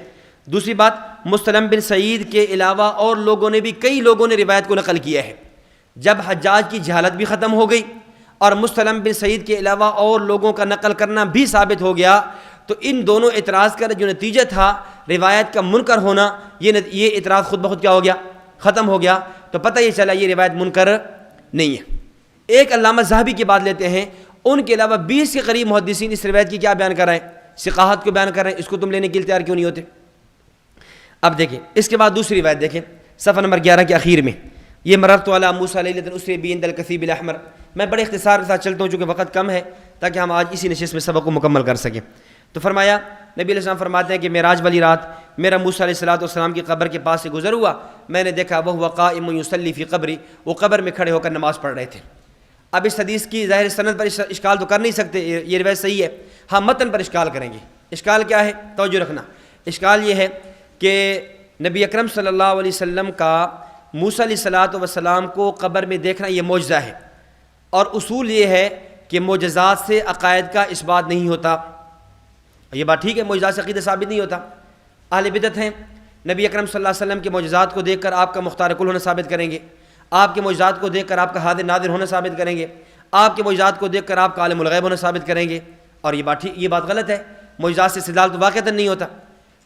دوسری بات، مستلم بن سعید کے علاوہ اور لوگوں نے بھی کئی لوگوں نے روایت کو نقل کیا ہے۔ جب حجاج کی جہالت بھی ختم ہو گئی اور مستلم بن سعید کے علاوہ اور لوگوں کا نقل کرنا بھی ثابت ہو گیا، تو ان دونوں اعتراض کا جو نتیجہ تھا روایت کا منکر ہونا، یہ اعتراض خود بخود کیا ہو گیا، ختم ہو گیا۔ تو پتہ یہ چلا یہ روایت منکر نہیں ہے۔ ایک علامہ ذہبی کی بات لیتے ہیں، ان کے علاوہ 20 کے قریب محدثین اس روایت کی کیا بیان کر رہے ہیں، ثقاہت کو بیان کر رہے ہیں، اس کو تم لینے کے لیے تیار کیوں نہیں ہوتے؟ اب دیکھیں اس کے بعد دوسری روایت دیکھیں صفحہ نمبر 11 کے اخیر میں، یہ مررت علی موسیٰ لیلۃ اسری بی عند الکثیب الاحمر۔ میں بڑے اختصار کے ساتھ چلتا ہوں چونکہ وقت کم ہے تاکہ ہم آج اسی نشست میں سبق کو مکمل کر سکیں۔ تو فرمایا، نبی علیہ السلام فرماتے ہیں کہ معراج والی رات میرا موسیٰ علیہ السلام کی قبر کے پاس سے گزر ہوا، میں نے دیکھا وہو قائم یصلی فی قبری، وہ قبر میں کھڑے ہو کر نماز پڑھ رہے تھے۔ اب اس حدیث کی ظاہر سند پر اشکال تو کر نہیں سکتے، یہ روایت صحیح ہے، ہاں متن پر اشکال کریں گے۔ اشکال کیا ہے؟ توجہ رکھنا، اشکال یہ ہے کہ نبی اکرم صلی اللہ علیہ وسلم کا موسیٰ علیہ السلام کو قبر میں دیکھنا یہ معجزہ ہے، اور اصول یہ ہے کہ معجزات سے عقائد کا اثبات نہیں ہوتا۔ یہ بات ٹھیک ہے، معجزات سے عقیدہ ثابت نہیں ہوتا۔ اہل بدعت ہیں، نبی اکرم صلی اللہ علیہ وسلم کے معجزات کو دیکھ کر آپ کا مختار کل ہونا ثابت کریں گے، آپ کے معجزات کو دیکھ کر آپ کا حاضر ناظر ہونا ثابت کریں گے، آپ کے معجزات کو دیکھ کر آپ کا عالم الغیب ہونا ثابت کریں گے، اور یہ بات غلط ہے، معجزات سے استدلال تو واقعتاً نہیں ہوتا۔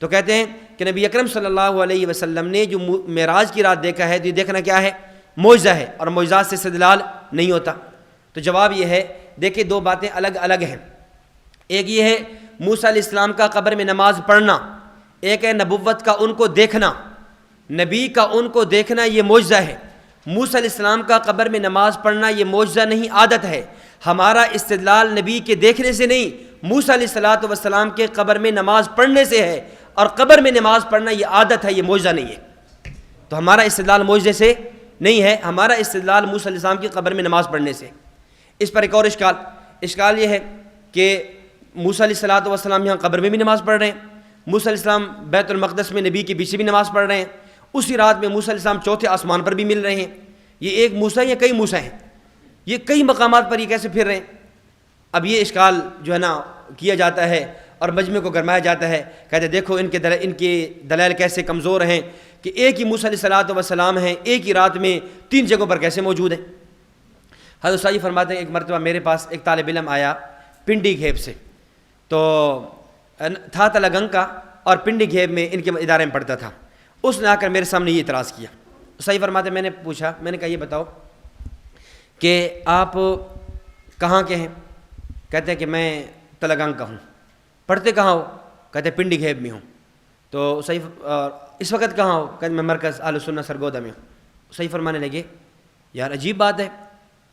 تو کہتے ہیں کہ نبی اکرم صلی اللہ علیہ وسلم نے جو معراج کی رات دیکھا ہے، تو یہ دیکھنا کیا ہے؟ معجزہ ہے، اور معجزات سے استدلال نہیں ہوتا۔ تو جواب یہ ہے، دیکھیں دو باتیں الگ الگ ہیں، ایک یہ ہے موسیٰ علیہ السلام کا قبر میں نماز پڑھنا، ایک ہے نبوت کا ان کو دیکھنا، نبی کا ان کو دیکھنا یہ معجزہ ہے۔ موسیٰ علیہ السلام کا قبر میں نماز پڑھنا یہ معجزہ نہیں، عادت ہے۔ ہمارا استدلال نبی کے دیکھنے سے نہیں، موسیٰ علیہ السلام کے قبر میں نماز پڑھنے سے ہے، اور قبر میں نماز پڑھنا یہ عادت ہے، یہ معجزہ نہیں ہے۔ تو ہمارا استدلال معجزے سے نہیں ہے، ہمارا استدلال موسیٰ علیہ السلام کی قبر میں نماز پڑھنے سے۔ اس پر ایک اور اشکال یہ ہے کہ موسیٰ علیہ السلام یہاں قبر میں بھی نماز پڑھ رہے ہیں، موسیٰ علیہ السلام بیت المقدس میں نبی کے پیچھے بھی نماز پڑھ رہے ہیں، اسی رات میں موسیٰ علیہ السلام چوتھے آسمان پر بھی مل رہے ہیں۔ یہ ایک موسیٰ یا کئی موسیٰ ہیں؟ یہ کئی مقامات پر یہ کیسے پھر رہے ہیں؟ اب یہ اشکال جو ہے نا کیا جاتا ہے اور مجمع کو گرمایا جاتا ہے، کہتے ہیں دیکھو ان کے دلائل کیسے کمزور ہیں کہ ایک ہی موسیٰ علیہ السلام ہیں، ایک ہی رات میں 3 جگہوں پر کیسے موجود ہیں۔ حضرت صاحب فرماتے ہیں ایک مرتبہ میرے پاس ایک طالب علم آیا پنڈی گھیب سے، تو تھا تلگنگ کا، اور پنڈی گھیب میں ان کے ادارے میں پڑھتا تھا۔ اس نے آ کر میرے سامنے یہ اعتراض کیا۔ صحیح فرماتے ہیں میں نے پوچھا، میں نے کہا یہ بتاؤ کہ آپ کہاں کے ہیں؟ کہتے ہیں کہ میں تلگنگ کا ہوں۔ پڑھتے کہاں ہو؟ کہتے ہیں پنڈی گھیب میں ہوں۔ تو صحیح اس وقت کہاں ہو؟ کہتے میں مرکز اہل سنت سرگودا میں ہوں۔ صحیح فرمانے لگے یار عجیب بات ہے،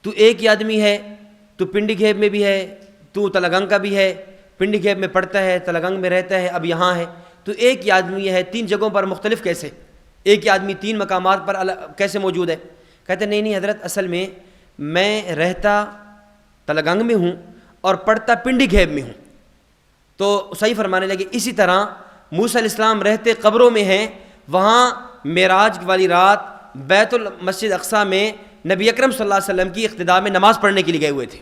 تو ایک ہی آدمی ہے، تو پنڈی گھیب میں بھی ہے، تو تلگنگ کا بھی ہے، پنڈی گھیب میں پڑھتا ہے، تلگنگ میں رہتا ہے، اب یہاں ہے، تو ایک ہی آدمی ہے 3 جگہوں پر مختلف کیسے؟ ایک ہی آدمی 3 مقامات پر کیسے موجود ہے؟ کہتے ہیں نہیں حضرت، اصل میں رہتا تلگنگ میں ہوں اور پڑھتا پنڈی گھیب میں ہوں۔ تو صحیح فرمانے لگے اسی طرح موسیٰ علیہ السلام رہتے قبروں میں ہیں، وہاں معراج والی رات بیت المسجد اقصیٰ میں نبی اکرم صلی اللہ علیہ وسلم کی اقتداء میں نماز پڑھنے کے لیے گئے ہوئے تھے۔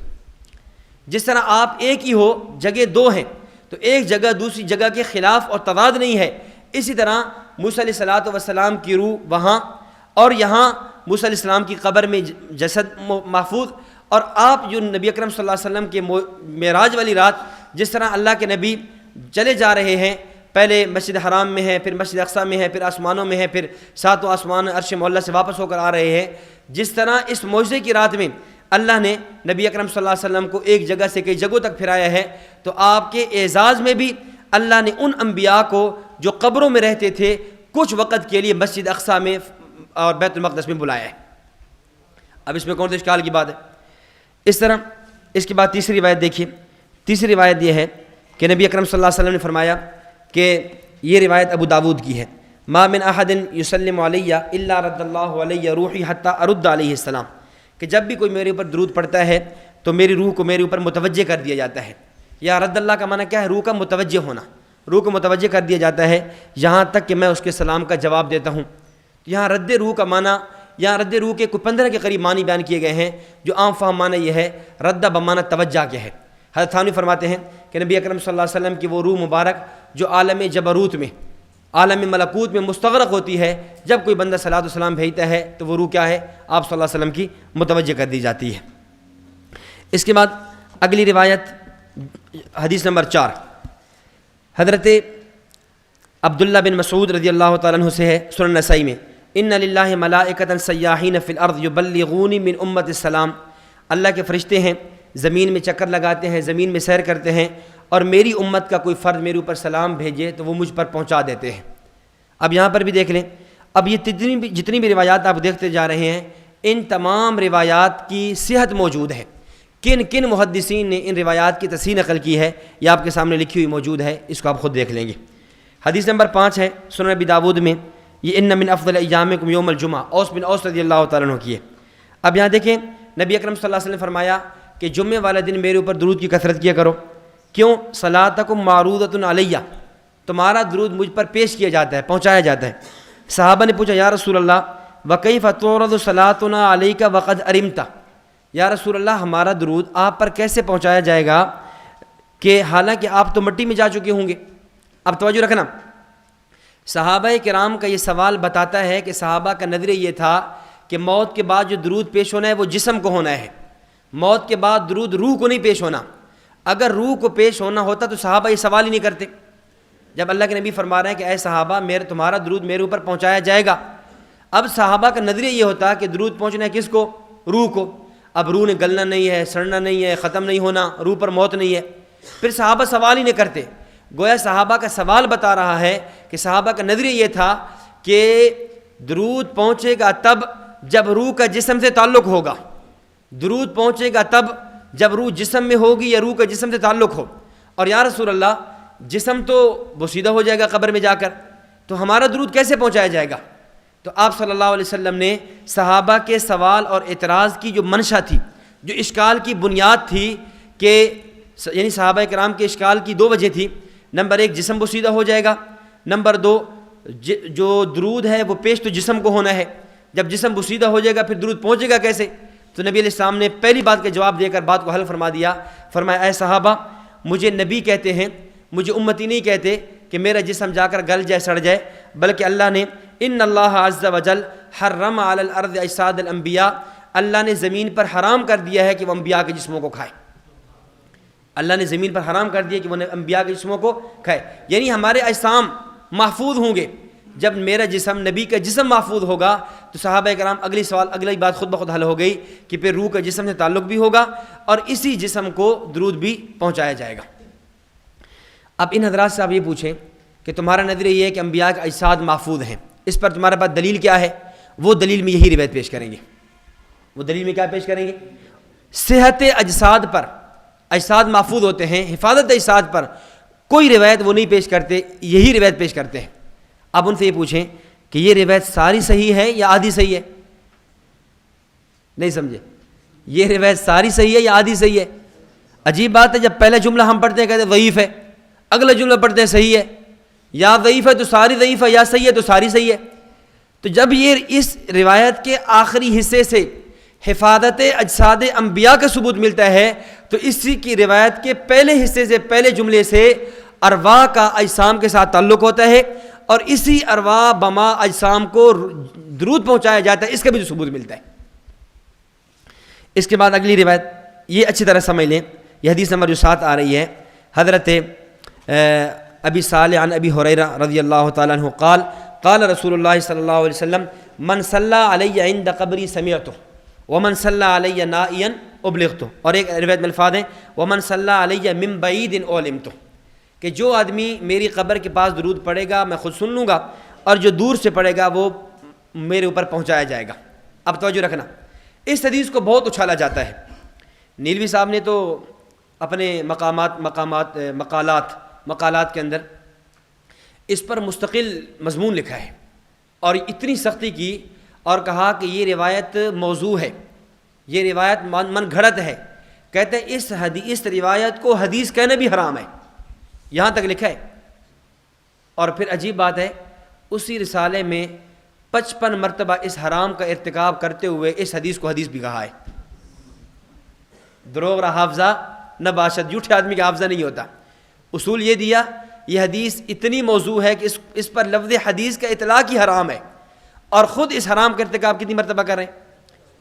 جس طرح آپ ایک ہی ہو، جگہ 2 ہیں، تو ایک جگہ دوسری جگہ کے خلاف اور تضاد نہیں ہے، اسی طرح موسیٰ علیہ السلام کی روح وہاں اور یہاں موسیٰ علیہ السلام کی قبر میں جسد محفوظ، اور آپ جو نبی اکرم صلی اللہ علیہ وسلم کے معراج والی رات جس طرح اللہ کے نبی چلے جا رہے ہیں، پہلے مسجد حرام میں ہیں، پھر مسجد اقصیٰ میں ہیں، پھر آسمانوں میں ہیں، پھر 7 آسمان عرش معلیٰ سے واپس ہو کر آ رہے ہیں، جس طرح اس معجزے کی رات میں اللہ نے نبی اکرم صلی اللہ علیہ وسلم کو ایک جگہ سے کئی جگہوں تک پھرایا ہے، تو آپ کے اعزاز میں بھی اللہ نے ان انبیاء کو جو قبروں میں رہتے تھے کچھ وقت کے لیے مسجد اقصیٰ میں اور بیت المقدس میں بلایا ہے۔ اب اس میں کون سے اشکال کی بات ہے؟ اس طرح اس کے بعد تیسری روایت دیکھیے۔ تیسری روایت یہ ہے کہ نبی اکرم صلی اللہ علیہ وسلم نے فرمایا کہ یہ روایت ابو داود کی ہے، ما من احد یسلم علی الا رد اللہ علی روحی حتی ارد علیہ السلام، کہ جب بھی کوئی میرے اوپر درود پڑھتا ہے تو میری روح کو میرے اوپر متوجہ کر دیا جاتا ہے۔ یا رد اللہ کا معنی کیا ہے؟ روح کا متوجہ ہونا، روح کو متوجہ کر دیا جاتا ہے یہاں تک کہ میں اس کے سلام کا جواب دیتا ہوں۔ یہاں رد روح کا معنی، یہاں رد روح کے کوئی 15 کے قریب معنی بیان کیے گئے ہیں، جو عام فہم معنی یہ ہے رد بمعنی توجہ کے ہے۔ حضرت تھانوی فرماتے ہیں کہ نبی اکرم صلی اللہ علیہ وسلم کی وہ روح مبارک جو عالم جبروت میں، عالم ملکوت میں مستغرق ہوتی ہے، جب کوئی بندہ صلاۃ و سلام بھیجتا ہے تو وہ روح کیا ہے؟ آپ صلی اللہ علیہ وسلم کی متوجہ کر دی جاتی ہے۔ اس کے بعد اگلی روایت حدیث نمبر 4 حضرت عبداللہ بن مسعود رضی اللہ تعالیٰ عنہ سے ہے، سنن نسائی میں، ان للہ ملائکۃ سیاحین فی الارض یبلغونی من امت السلام، اللہ کے فرشتے ہیں زمین میں چکر لگاتے ہیں، زمین میں سیر کرتے ہیں، اور میری امت کا کوئی فرد میرے اوپر سلام بھیجے تو وہ مجھ پر پہنچا دیتے ہیں۔ اب یہاں پر بھی دیکھ لیں، اب یہ جتنی بھی روایات آپ دیکھتے جا رہے ہیں، ان تمام روایات کی صحت موجود ہے۔ کن کن محدثین نے ان روایات کی تصحیح نقل کی ہے یہ آپ کے سامنے لکھی ہوئی موجود ہے، اس کو آپ خود دیکھ لیں گے۔ حدیث نمبر 5 ہے سنن ابی داؤد میں، یہ ان من افضل ایامکم یوم الجمعہ، اوس بن اوس رضی اللہ تعالیٰ عنہ کی ہے۔ اب یہاں دیکھیں، نبی اکرم صلی اللہ علیہ وسلم نے فرمایا کہ جمعے والے دن میرے اوپر درود کی کثرت کیا کرو۔ کیوں؟ صلاتکم معروضۃ علیہ، تمہارا درود مجھ پر پیش کیا جاتا ہے، پہنچایا جاتا ہے۔ صحابہ نے پوچھا یا رسول اللہ وکیف تعرض صلاتنا علیک وقد ارمت، یا رسول اللہ ہمارا درود آپ پر کیسے پہنچایا جائے گا کہ حالانکہ آپ تو مٹی میں جا چکے ہوں گے۔ اب توجہ رکھنا، صحابہ کرام کا یہ سوال بتاتا ہے کہ صحابہ کا نظریہ یہ تھا کہ موت کے بعد جو درود پیش ہونا ہے وہ جسم کو ہونا ہے، موت کے بعد درود روح کو نہیں پیش ہونا۔ اگر روح کو پیش ہونا ہوتا تو صحابہ یہ سوال ہی نہیں کرتے۔ جب اللہ کے نبی فرما رہے ہیں کہ اے صحابہ تمہارا درود میرے اوپر پہنچایا جائے گا، اب صحابہ کا نظریہ یہ ہوتا کہ درود پہنچنا ہے کس کو؟ روح کو۔ اب روح نے گلنا نہیں ہے، سڑنا نہیں ہے، ختم نہیں ہونا، روح پر موت نہیں ہے، پھر صحابہ سوال ہی نہیں کرتے۔ گویا صحابہ کا سوال بتا رہا ہے کہ صحابہ کا نظریہ یہ تھا کہ درود پہنچے گا تب جب روح کا جسم سے تعلق ہوگا، درود پہنچے گا تب جب روح جسم میں ہوگی یا روح کا جسم سے تعلق ہو۔ اور یا رسول اللہ جسم تو بوسیدہ ہو جائے گا قبر میں جا کر، تو ہمارا درود کیسے پہنچایا جائے گا؟ تو آپ صلی اللہ علیہ وسلم نے صحابہ کے سوال اور اعتراض کی جو منشا تھی، جو اشکال کی بنیاد تھی، کہ یعنی صحابہ کرام کے اشکال کی 2 وجہ تھی۔ نمبر 1 جسم بوسیدہ ہو جائے گا، نمبر 2 جو درود ہے وہ پیش تو جسم کو ہونا ہے، جب جسم بوسیدہ ہو جائے گا پھر درود پہنچے گا کیسے؟ تو نبی علیہ السلام نے پہلی بات کا جواب دے کر بات کو حل فرما دیا، فرمایا اے صحابہ مجھے نبی کہتے ہیں، مجھے امتی نہیں کہتے کہ میرا جسم جا کر گل جائے، سڑ جائے، بلکہ اللہ نے ان اللہ عز وجل حرم علی الارض اجساد الانبیاء، اللہ نے زمین پر حرام کر دیا ہے کہ وہ انبیاء کے جسموں کو کھائے۔ اللہ نے زمین پر حرام کر دیا کہ وہ انبیاء کے جسموں کو کھائے، یعنی ہمارے اجسام محفوظ ہوں گے۔ جب میرا جسم، نبی کا جسم محفوظ ہوگا تو صحابہ کرام اگلی بات خود بخود حل ہو گئی کہ پھر روح کا جسم سے تعلق بھی ہوگا اور اسی جسم کو درود بھی پہنچایا جائے گا۔ اب ان حضرات سے آپ یہ پوچھیں کہ تمہارا نظریہ یہ ہے کہ انبیاء کے اجساد محفوظ ہیں، اس پر تمہارے پاس دلیل کیا ہے؟ وہ دلیل میں یہی روایت پیش کریں گے۔ وہ دلیل میں کیا پیش کریں گے؟ صحت اجساد پر، اجساد محفوظ ہوتے ہیں، حفاظت اجساد پر کوئی روایت وہ نہیں پیش کرتے، یہی روایت پیش کرتے ہیں۔ اب ان سے یہ پوچھیں کہ یہ روایت ساری صحیح ہے یا آدھی صحیح ہے؟ نہیں سمجھے؟ یہ روایت ساری صحیح ہے یا آدھی صحیح ہے؟ عجیب بات ہے، جب پہلا جملہ ہم پڑھتے ہیں کہتے ہیں ضعیف ہے، اگلا جملہ پڑھتے ہیں صحیح ہے، یا ضعیف ہے تو ساری ضعیف ہے، یا صحیح ہے تو ساری صحیح ہے۔ تو جب یہ اس روایت کے آخری حصے سے حفاظت اجساد انبیاء کا ثبوت ملتا ہے تو اسی کی روایت کے پہلے حصے سے، پہلے جملے سے ارواح کا اجسام کے ساتھ تعلق ہوتا ہے اور اسی ارواح بما اجسام کو درود پہنچایا جاتا ہے، اس کا بھی جو ثبوت ملتا ہے۔ اس کے بعد اگلی روایت یہ اچھی طرح سمجھ لیں، یہ حدیث نمبر جو 7 آ رہی ہے، حضرت ابی صالح عن ابی ہریرہ رضی اللہ تعالیٰ عنہ قال قال رسول اللہ صلی اللہ علیہ وسلم من صلی علی عند قبری سمعتہ ومن صلی علی نائیا ابلغتہ، اور ایک روایت میں الفاظ ہیں ومن صلی علی من بعید علمتہ، کہ جو آدمی میری قبر کے پاس درود پڑھے گا میں خود سن لوں گا، اور جو دور سے پڑھے گا وہ میرے اوپر پہنچایا جائے گا۔ اب توجہ رکھنا، اس حدیث کو بہت اچھالا جاتا ہے۔ نیلوی صاحب نے تو اپنے مقالات کے اندر اس پر مستقل مضمون لکھا ہے اور اتنی سختی کی اور کہا کہ یہ روایت موضوع ہے، یہ روایت من گھڑت ہے، کہتے ہیں اس روایت کو حدیث کہنا بھی حرام ہے، یہاں تک لکھا ہے۔ اور پھر عجیب بات ہے، اسی رسالے میں 55 مرتبہ اس حرام کا ارتکاب کرتے ہوئے اس حدیث کو حدیث بھی کہا ہے۔ دروغ را حافظہ نہ باشد، جھوٹے آدمی کا حافظہ نہیں ہوتا۔ اصول یہ دیا، یہ حدیث اتنی موضوع ہے کہ اس پر لفظ حدیث کا اطلاق ہی حرام ہے، اور خود اس حرام کا ارتکاب کتنی مرتبہ کر رہے ہیں؟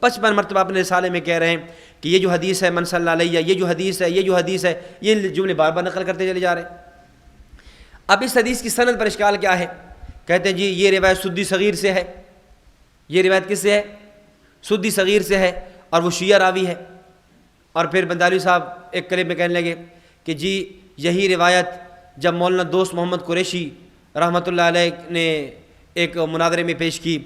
55 مرتبہ اپنے رسالے میں کہہ رہے ہیں کہ یہ جو حدیث ہے من صلی اللہ علیہ، یہ جو حدیث ہے، یہ جو حدیث ہے، یہ جملے بار بار نقل کرتے چلے جا رہے ہیں۔ اب اس حدیث کی سند پر اشکال کیا ہے؟ کہتے ہیں جی یہ روایت سدی صغیر سے ہے۔ یہ روایت کس سے ہے؟ سدی صغیر سے ہے، اور وہ شیعہ راوی ہے۔ اور پھر بندالوی صاحب ایک کلپ میں کہنے لگے کہ جی یہی روایت جب مولانا دوست محمد قریشی رحمۃ اللہ علیہ نے ایک مناظرے میں پیش کی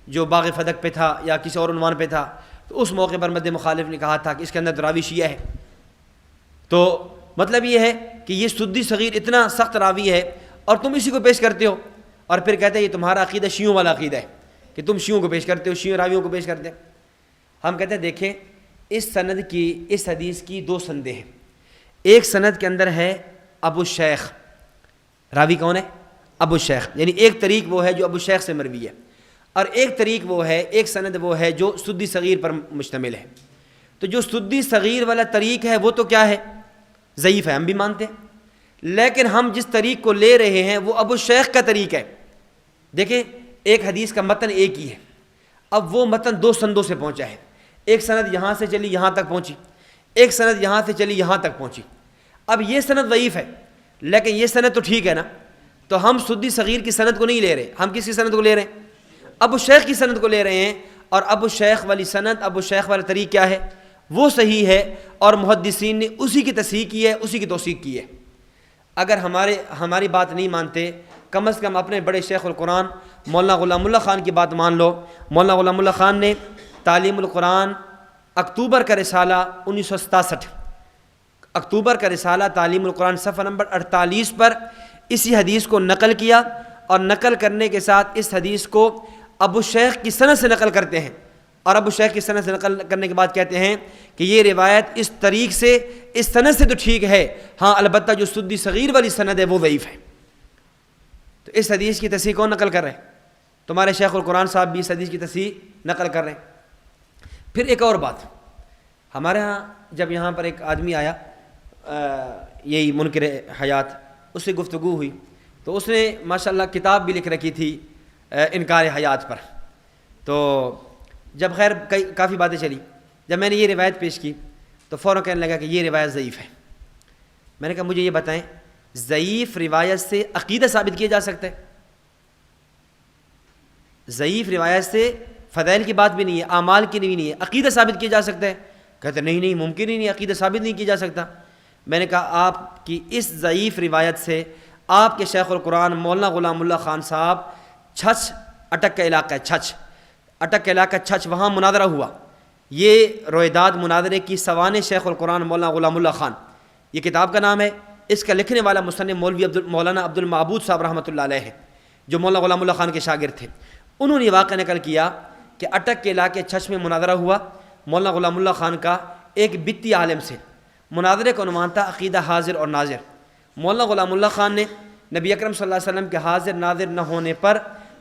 جو باغ فدق پہ تھا یا کسی اور عنوان پہ تھا، تو اس موقع پر مد مخالف نے کہا تھا کہ اس کے اندر راوی شیعہ ہے۔ تو مطلب یہ ہے کہ یہ سدی صغیر اتنا سخت راوی ہے اور تم اسی کو پیش کرتے ہو، اور پھر کہتے ہیں یہ تمہارا عقیدہ شیعوں والا عقیدہ ہے کہ تم شیعوں کو پیش کرتے ہو، شیعوں راویوں کو پیش کرتے ہیں۔ ہم کہتے ہیں دیکھیں اس سند کی، اس حدیث کی دو سندیں ہیں۔ ایک سند کے اندر ہے ابو الشیخ، راوی کون ہے؟ ابو الشیخ، یعنی ایک طریق وہ ہے جو ابو الشیخ سے مروی ہے، اور ایک طریق وہ ہے، ایک سند وہ ہے جو سدی صغیر پر مشتمل ہے۔ تو جو سدی صغیر والا طریق ہے وہ تو کیا ہے؟ ضعیف ہے، ہم بھی مانتے ہیں، لیکن ہم جس طریق کو لے رہے ہیں وہ ابو الشیخ کا طریق ہے۔ دیکھیں ایک حدیث کا متن ایک ہی ہے، اب وہ متن دو سندوں سے پہنچا ہے، ایک سند یہاں سے چلی یہاں تک پہنچی، ایک سند یہاں سے چلی یہاں تک پہنچی۔ اب یہ سند ضعیف ہے لیکن یہ سند تو ٹھیک ہے نا، تو ہم سدی صغیر کی سند کو نہیں لے رہے، ہم کس کی سند کو لے رہے ہیں؟ ابو الشیخ کی سند کو لے رہے ہیں، اور ابو الشیخ والی سند، ابو الشیخ والا طریق کیا ہے؟ وہ صحیح ہے، اور محدثین نے اسی کی تصحیح کی ہے، اسی کی توثیق کی ہے۔ اگر ہماری بات نہیں مانتے، کم از کم اپنے بڑے شیخ القرآن مولانا غلام اللہ خان کی بات مان لو۔ مولانا غلام اللہ خان نے تعلیم القرآن اکتوبر کا رسالہ 1967، اکتوبر کا رسالہ تعلیم القرآن صفحہ نمبر 48 پر اسی حدیث کو نقل کیا، اور نقل کرنے کے ساتھ اس حدیث کو ابو الشیخ کی سند سے نقل کرتے ہیں، اور ابو الشیخ کی سند سے نقل کرنے کے بعد کہتے ہیں کہ یہ روایت اس طریق سے، اس سند سے تو ٹھیک ہے، ہاں البتہ جو سدی صغیر والی سند ہے وہ ضعیف ہے۔ تو اس حدیث کی تصحیح کون نقل کر رہے ہیں؟ تمہارے شیخ القرآن صاحب بھی اس حدیث کی تصحیح نقل کر رہے ہیں۔ پھر ایک اور بات، ہمارے ہاں جب یہاں پر ایک آدمی آیا یہی منکر حیات، اس سے گفتگو ہوئی تو اس نے ماشاءاللہ کتاب بھی لکھ رکھی تھی انکار حیات پر۔ تو جب خیر کافی باتیں چلی، جب میں نے یہ روایت پیش کی تو فوراً کہنے لگا کہ یہ روایت ضعیف ہے۔ میں نے کہا مجھے یہ بتائیں ضعیف روایت سے عقیدہ ثابت کیا جا سکتا ہے؟ ضعیف روایت سے فضائل کی بات بھی نہیں ہے، اعمال کی نہیں ہے، عقیدہ ثابت کیا جا سکتا ہے؟ کہتے نہیں ممکن ہی نہیں، عقیدہ ثابت نہیں کیا جا سکتا۔ میں نے کہا آپ کی اس ضعیف روایت سے آپ کے شیخ القرآن مولانا غلام اللہ خان صاحب چھچ، اٹک کا علاقہ ہے، چھچ اٹک کا علاقہ چھچ، وہاں مناظرہ ہوا۔ یہ رویداد مناظرے کی سوانح شیخ القرآن مولانا غلام اللہ خان، یہ کتاب کا نام ہے، اس کا لکھنے والا مصنف مولوی مولانا عبد المعبود صاحب رحمۃ اللہ علیہ ہیں، جو مولانا غلام اللہ خان کے شاگرد تھے۔ انہوں نے یہ واقعہ نقل کیا کہ اٹک کے علاقے چھچ میں مناظرہ ہوا مولانا غلام اللہ خان کا ایک بتی عالم سے۔ مناظرے کا عنوان تھا عقیدہ حاضر اور ناظر۔ مولانا غلام اللہ خان نے نبی اکرم صلی اللہ علیہ وسلم کے حاضر ناظر نہ ہونے پر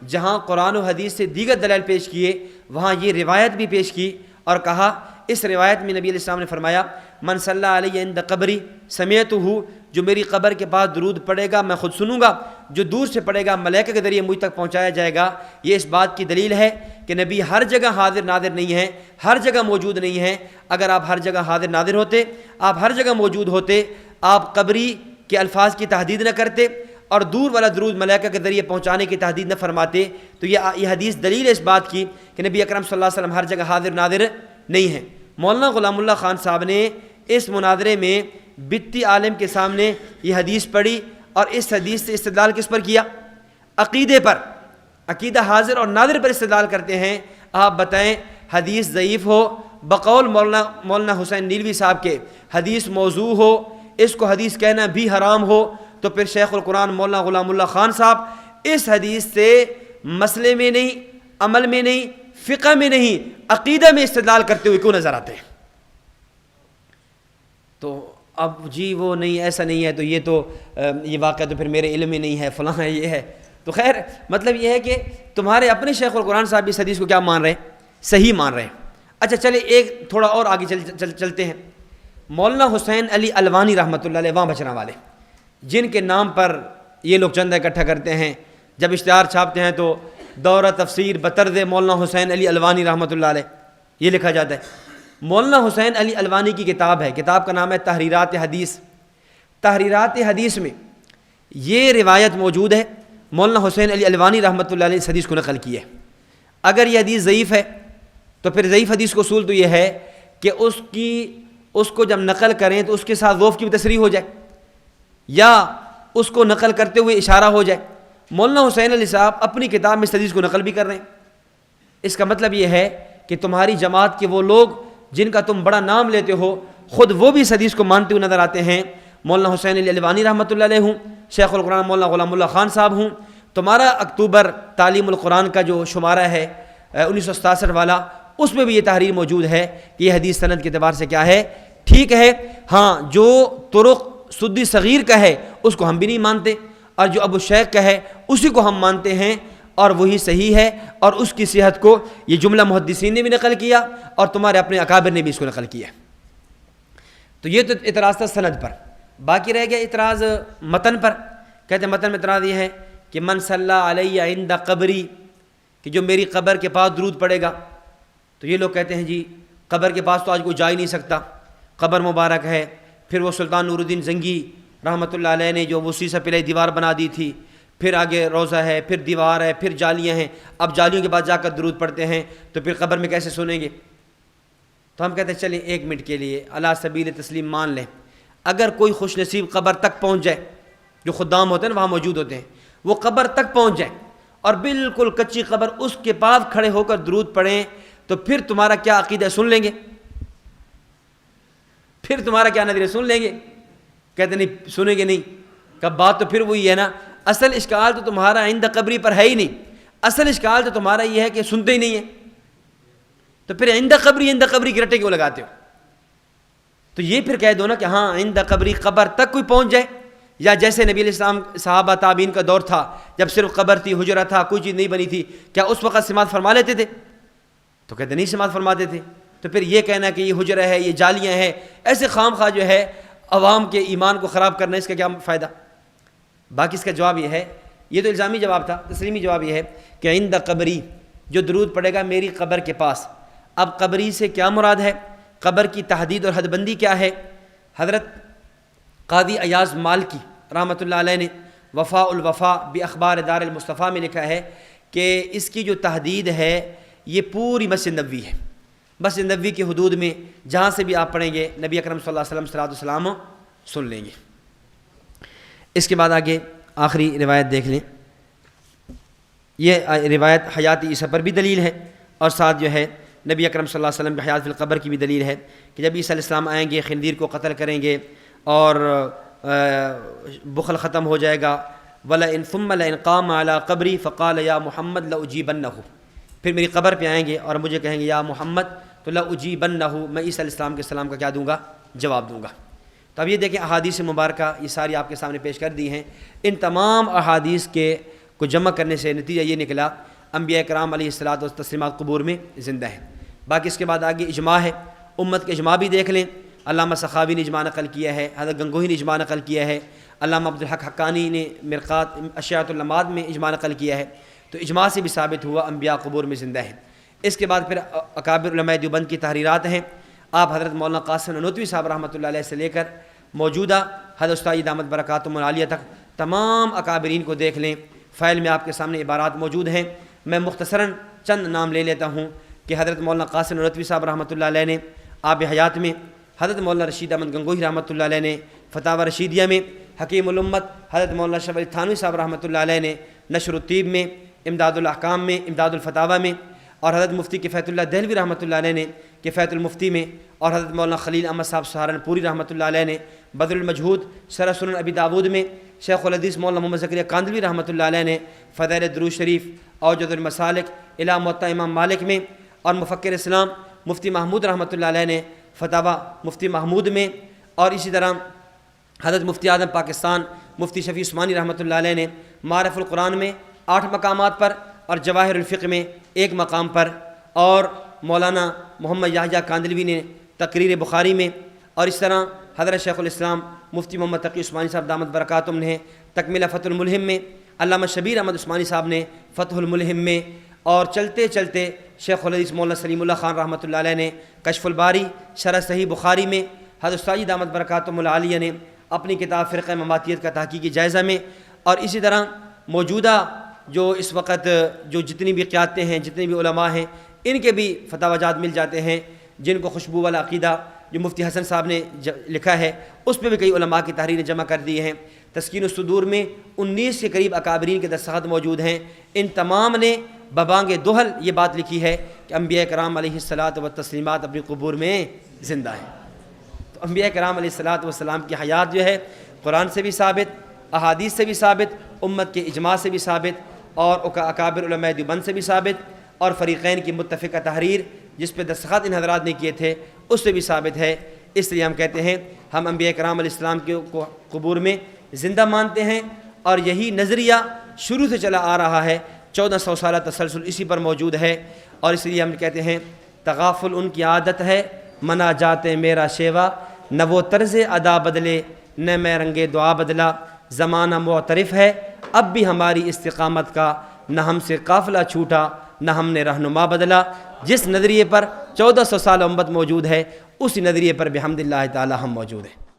جہاں قرآن و حدیث سے دیگر دلائل پیش کیے، وہاں یہ روایت بھی پیش کی اور کہا اس روایت میں نبی علیہ السلام نے فرمایا من صلی علیہ عند قبری سمعتہ، جو میری قبر کے پاس درود پڑھے گا میں خود سنوں گا، جو دور سے پڑھے گا ملائکہ کے ذریعے مجھ تک پہنچایا جائے گا۔ یہ اس بات کی دلیل ہے کہ نبی ہر جگہ حاضر ناظر نہیں ہیں، ہر جگہ موجود نہیں ہیں۔ اگر آپ ہر جگہ حاضر ناظر ہوتے، آپ ہر جگہ موجود ہوتے، آپ قبری کے الفاظ کی تحدید نہ کرتے اور دور والا درود ملائکہ کے ذریعے پہنچانے کی تحدید نہ فرماتے، تو یہ حدیث دلیل ہے اس بات کی کہ نبی اکرم صلی اللہ علیہ وسلم ہر جگہ حاضر ناظر نہیں ہیں۔ مولانا غلام اللہ خان صاحب نے اس مناظرے میں بتی عالم کے سامنے یہ حدیث پڑھی اور اس حدیث سے استدلال کس پر کیا؟ عقیدے پر، عقیدہ حاضر اور ناظر پر استدلال کرتے ہیں۔ آپ بتائیں حدیث ضعیف ہو، بقول مولانا حسین نیلوی صاحب کے حدیث موضوع ہو، اس کو حدیث کہنا بھی حرام ہو، تو پھر شیخ القرآن مولانا غلام اللہ خان صاحب اس حدیث سے مسئلے میں نہیں، عمل میں نہیں، فقہ میں نہیں، عقیدہ میں استدلال کرتے ہوئے کیوں نظر آتے ہیں؟ تو اب جی وہ نہیں، ایسا نہیں ہے، تو یہ واقعہ تو پھر میرے علم میں نہیں ہے، فلاں ہے، یہ ہے۔ تو خیر مطلب یہ ہے کہ تمہارے اپنے شیخ القرآن صاحب اس حدیث کو کیا مان رہے ہیں؟ صحیح مان رہے ہیں۔ اچھا چلے ایک تھوڑا اور آگے چلتے ہیں۔ مولانا حسین علی الوانی رحمۃ اللہ علیہ، وہاں بچنا والے، جن کے نام پر یہ لوگ چندہ اکٹھا کرتے ہیں، جب اشتہار چھاپتے ہیں تو دورہ تفسیر بطرز مولانا حسین علی الوانی رحمۃ اللہ علیہ، یہ لکھا جاتا ہے۔ مولانا حسین علی الوانی کی کتاب ہے، کتاب کا نام ہے تحریرات حدیث۔ تحریرات حدیث میں یہ روایت موجود ہے، مولانا حسین علی الوانی رحمۃ اللہ علیہ اس حدیث کو نقل کی ہے۔ اگر یہ حدیث ضعیف ہے تو پھر ضعیف حدیث کا اصول تو یہ ہے کہ اس کو جب نقل کریں تو اس کے ساتھ ضعف کی بھی تصریح ہو جائے یا اس کو نقل کرتے ہوئے اشارہ ہو جائے۔ مولانا حسین علی صاحب اپنی کتاب میں اس حدیث کو نقل بھی کر رہے ہیں۔ اس کا مطلب یہ ہے کہ تمہاری جماعت کے وہ لوگ جن کا تم بڑا نام لیتے ہو، خود وہ بھی اس حدیث کو مانتے ہوئے نظر آتے ہیں۔ مولانا حسین علی الوانی رحمۃ اللہ علیہ ہوں، شیخ القرآن مولانا غلام اللہ خان صاحب ہوں۔ تمہارا اکتوبر تعلیم القرآن کا جو شمارہ ہے 1967 والا، اس میں بھی یہ تحریر موجود ہے کہ یہ حدیث سند کے اعتبار سے کیا ہے، ٹھیک ہے۔ ہاں، جو طرق سدی صغیر کا ہے اس کو ہم بھی نہیں مانتے، اور جو ابو شیخ کا ہے اسی کو ہم مانتے ہیں، اور وہی صحیح ہے، اور اس کی صحت کو یہ جملہ محدثین نے بھی نقل کیا اور تمہارے اپنے اکابر نے بھی اس کو نقل کیا۔ تو یہ تو اعتراض تھا سند پر۔ باقی رہ گیا اعتراض متن پر۔ کہتے ہیں متن میں اعتراض یہ ہے کہ من صلی علیہ عند قبری، کہ جو میری قبر کے پاس درود پڑے گا۔ تو یہ لوگ کہتے ہیں جی قبر کے پاس تو آج کوئی جا ہی نہیں سکتا، قبر مبارک ہے۔ پھر وہ سلطان نور الدین زنگی رحمۃ اللہ علیہ نے جو وہ سیسہ پلائی دیوار بنا دی تھی، پھر آگے روضہ ہے، پھر دیوار ہے، پھر جالیاں ہیں، اب جالیوں کے بعد جا کر درود پڑھتے ہیں، تو پھر قبر میں کیسے سنیں گے؟ تو ہم کہتے ہیں چلیں ایک منٹ کے لیے علی سبیل تسلیم مان لیں، اگر کوئی خوش نصیب قبر تک پہنچ جائے، جو خدام ہوتے ہیں نا وہاں موجود ہوتے ہیں، وہ قبر تک پہنچ جائے اور بالکل کچی قبر اس کے پاس کھڑے ہو کر درود پڑھیں، تو پھر تمہارا کیا عقیدہ سن لیں گے؟ پھر تمہارا کیا نظریہ سن لیں گے؟ کہتے نہیں سنیں گے نہیں۔ کب بات تو پھر وہی ہے نا، اصل اشکال تو تمہارا عند قبری پر ہے ہی نہیں، اصل اشکال تو تمہارا یہ ہے کہ سنتے ہی نہیں ہیں، تو پھر عند قبری کی رٹے کیوں لگاتے ہو؟ تو یہ پھر کہہ دو نا کہ ہاں عند قبری، قبر تک کوئی پہنچ جائے، یا جیسے نبی علیہ السلام صحابہ تابعین کا دور تھا جب صرف قبر تھی، حجرہ تھا، کوئی چیز نہیں بنی تھی، کیا اس وقت سماعت فرما لیتے تھے؟ تو کہتے نہیں سماعت فرماتے تھے۔ تو پھر یہ کہنا کہ یہ حجرہ ہے، یہ جالیاں ہیں، ایسے خام خواہ جو ہے عوام کے ایمان کو خراب کرنا، اس کا کیا فائدہ؟ باقی اس کا جواب یہ ہے، یہ تو الزامی جواب تھا، تسلیمی جواب یہ ہے کہ عند قبری، جو درود پڑے گا میری قبر کے پاس۔ اب قبری سے کیا مراد ہے؟ قبر کی تحدید اور حد بندی کیا ہے؟ حضرت قاضی ایاز مالکی رحمۃ اللہ علیہ نے وفاء الوفا باخبار دار المصطفیٰ میں لکھا ہے کہ اس کی جو تحدید ہے یہ پوری مسجد نبوی ہے۔ مسجد نبوی کی حدود میں جہاں سے بھی آپ پڑھیں گے نبی اکرم صلی اللہ علیہ وسلم صلوات و سلام سن لیں گے۔ اس کے بعد آگے آخری روایت دیکھ لیں۔ یہ روایت حیات عیسیٰ پر بھی دلیل ہے، اور ساتھ جو ہے نبی اکرم صلی اللہ علیہ وسلم کی حیات فی القبر کی بھی دلیل ہے کہ جب عیسیٰ علیہ السلام آئیں گے خنزیر کو قتل کریں گے اور بخل ختم ہو جائے گا۔ وَلَئِن ثُمَّ لَئِن قَامَ عَلَىٰ قَبْرِي فَقَالَ يَا مُحَمَّدْ لَأُجِيبَنَّهُ، پھر میری قبر پہ آئیں گے اور مجھے کہیں گے یا محمد، تو لَأُجِيبَنَّهُ، میں عیسیٰ علیہ السلام کے سلام کا کیا دوں گا؟ جواب دوں گا۔ تو اب یہ دیکھیں احادیث مبارکہ یہ ساری آپ کے سامنے پیش کر دی ہیں۔ ان تمام احادیث کو جمع کرنے سے نتیجہ یہ نکلا انبیاء کرام علیہ الصلوۃ والتسلیمات قبور میں زندہ ہیں۔ باقی اس کے بعد آگے اجماع ہے، امت کے اجماع بھی دیکھ لیں۔ علامہ سخاوی نے اجماع نقل کیا ہے، حضرت گنگوہی نے اجماع نقل کیا ہے، علامہ عبدالحق حقانی نے مرقات اشاعۃ اللمعات میں اجماع نقل کیا ہے۔ تو اجماع سے بھی ثابت ہوا انبیاء قبور میں زندہ ہیں۔ اس کے بعد پھر اکابر علماء دیوبند کی تحریرات ہیں۔ آپ حضرت مولانا قاسم نانوتوی صاحب رحمۃ اللہ علیہ سے لے کر موجودہ حضرت استاد دامت برکاتہم العالیہ تک تمام اکابرین کو دیکھ لیں۔ فائل میں آپ کے سامنے عبارات موجود ہیں، میں مختصراً چند نام لے لیتا ہوں کہ حضرت مولانا قاسم نانوتوی صاحب رحمۃ اللہ علیہ نے آب حیات میں، حضرت مولانا رشید احمد گنگوہی رحمۃ اللہ علیہ نے فتاوی رشیدیہ میں، حکیم الامت حضرت مولانا شفیع علی تھانوی صاحب رحمۃ اللہ علیہ نے نشر الطیب میں، امداد الاحکام میں، امداد الفتاوی میں، اور حضرت مفتی کفایت اللہ دہلوی رحمۃ اللہ علیہ نے کفایت المفتی میں، اور حضرت مولانا خلیل احمد صاحب سہارنپوری رحمۃ اللہ علیہ نے بدر المجہود شرح سنن ابی داود میں، شیخ الحدیث مولانا محمد زکریا کاندلوی رحمۃ اللہ علیہ نے فضائل درود شریف اوجد المسالک الی موطا امام مالک میں، اور مفکر اسلام مفتی محمود رحمۃ اللہ علیہ نے فتاوی مفتی محمود میں، اور اسی طرح حضرت مفتی اعظم پاکستان مفتی شفیع عثمانی رحمۃ اللہ علیہ نے معرف القرآن میں 8 مقامات پر، اور جواہر الفقہ میں 1 مقام پر، اور مولانا محمد یحییٰ کاندلوی نے تقریر بخاری میں، اور اس طرح حضرت شیخ الاسلام مفتی محمد تقی عثمانی صاحب دامت برکاتہم نے تکمیلہ فتح الملہم میں، علامہ شبیر احمد عثمانی صاحب نے فتح الملہم میں، اور چلتے چلتے شیخ الحدیث مولانا سلیم اللہ خان رحمۃ اللہ علیہ نے کشف الباری شرح صحیح بخاری میں، حضرت ساجد دامت برکاتہم العالیہ نے اپنی کتاب فرقہ مماتیت کا تحقیقی جائزہ میں، اور اسی طرح موجودہ جو اس وقت جو جتنی بھی قیادتیں ہیں، جتنے بھی علماء ہیں، ان کے بھی فتاوی جات مل جاتے ہیں، جن کو خوشبو والا عقیدہ جو مفتی حسن صاحب نے لکھا ہے اس پہ بھی کئی علماء کی تحریریں جمع کر دی ہیں۔ تسکین الصدور میں 19 کے قریب اکابرین کے دستخط موجود ہیں، ان تمام نے ببانگ دوحل یہ بات لکھی ہے کہ انبیاء کرام علیہ الصلاۃ والتسلیمات اپنی قبور میں زندہ ہیں۔ تو انبیاء کرام علیہ الصلاۃ والسلام کی حیات جو ہے قرآن سے بھی ثابت، احادیث سے بھی ثابت، امت کے اجماع سے بھی ثابت، اور اکابر علماء دیوبند سے بھی ثابت، اور فریقین کی متفقہ تحریر جس پہ دستخط ان حضرات نے کیے تھے اس سے بھی ثابت ہے۔ اس لیے ہم کہتے ہیں ہم انبیاء کرام علیہ السلام کے قبور میں زندہ مانتے ہیں، اور یہی نظریہ شروع سے چلا آ رہا ہے، 1400 سالہ تسلسل اسی پر موجود ہے، اور اس لیے ہم کہتے ہیں تغافل ان کی عادت ہے، مناجات میرا شیوا، نہ وہ طرز ادا بدلے نہ میں رنگ دعا بدلا، زمانہ معترف ہے اب بھی ہماری استقامت کا، نہ ہم سے قافلہ چھوٹا نہ ہم نے رہنما بدلا۔ جس نظریے پر 1400 سال امت موجود ہے اسی نظریے پر بحمد اللہ تعالی ہم موجود ہیں۔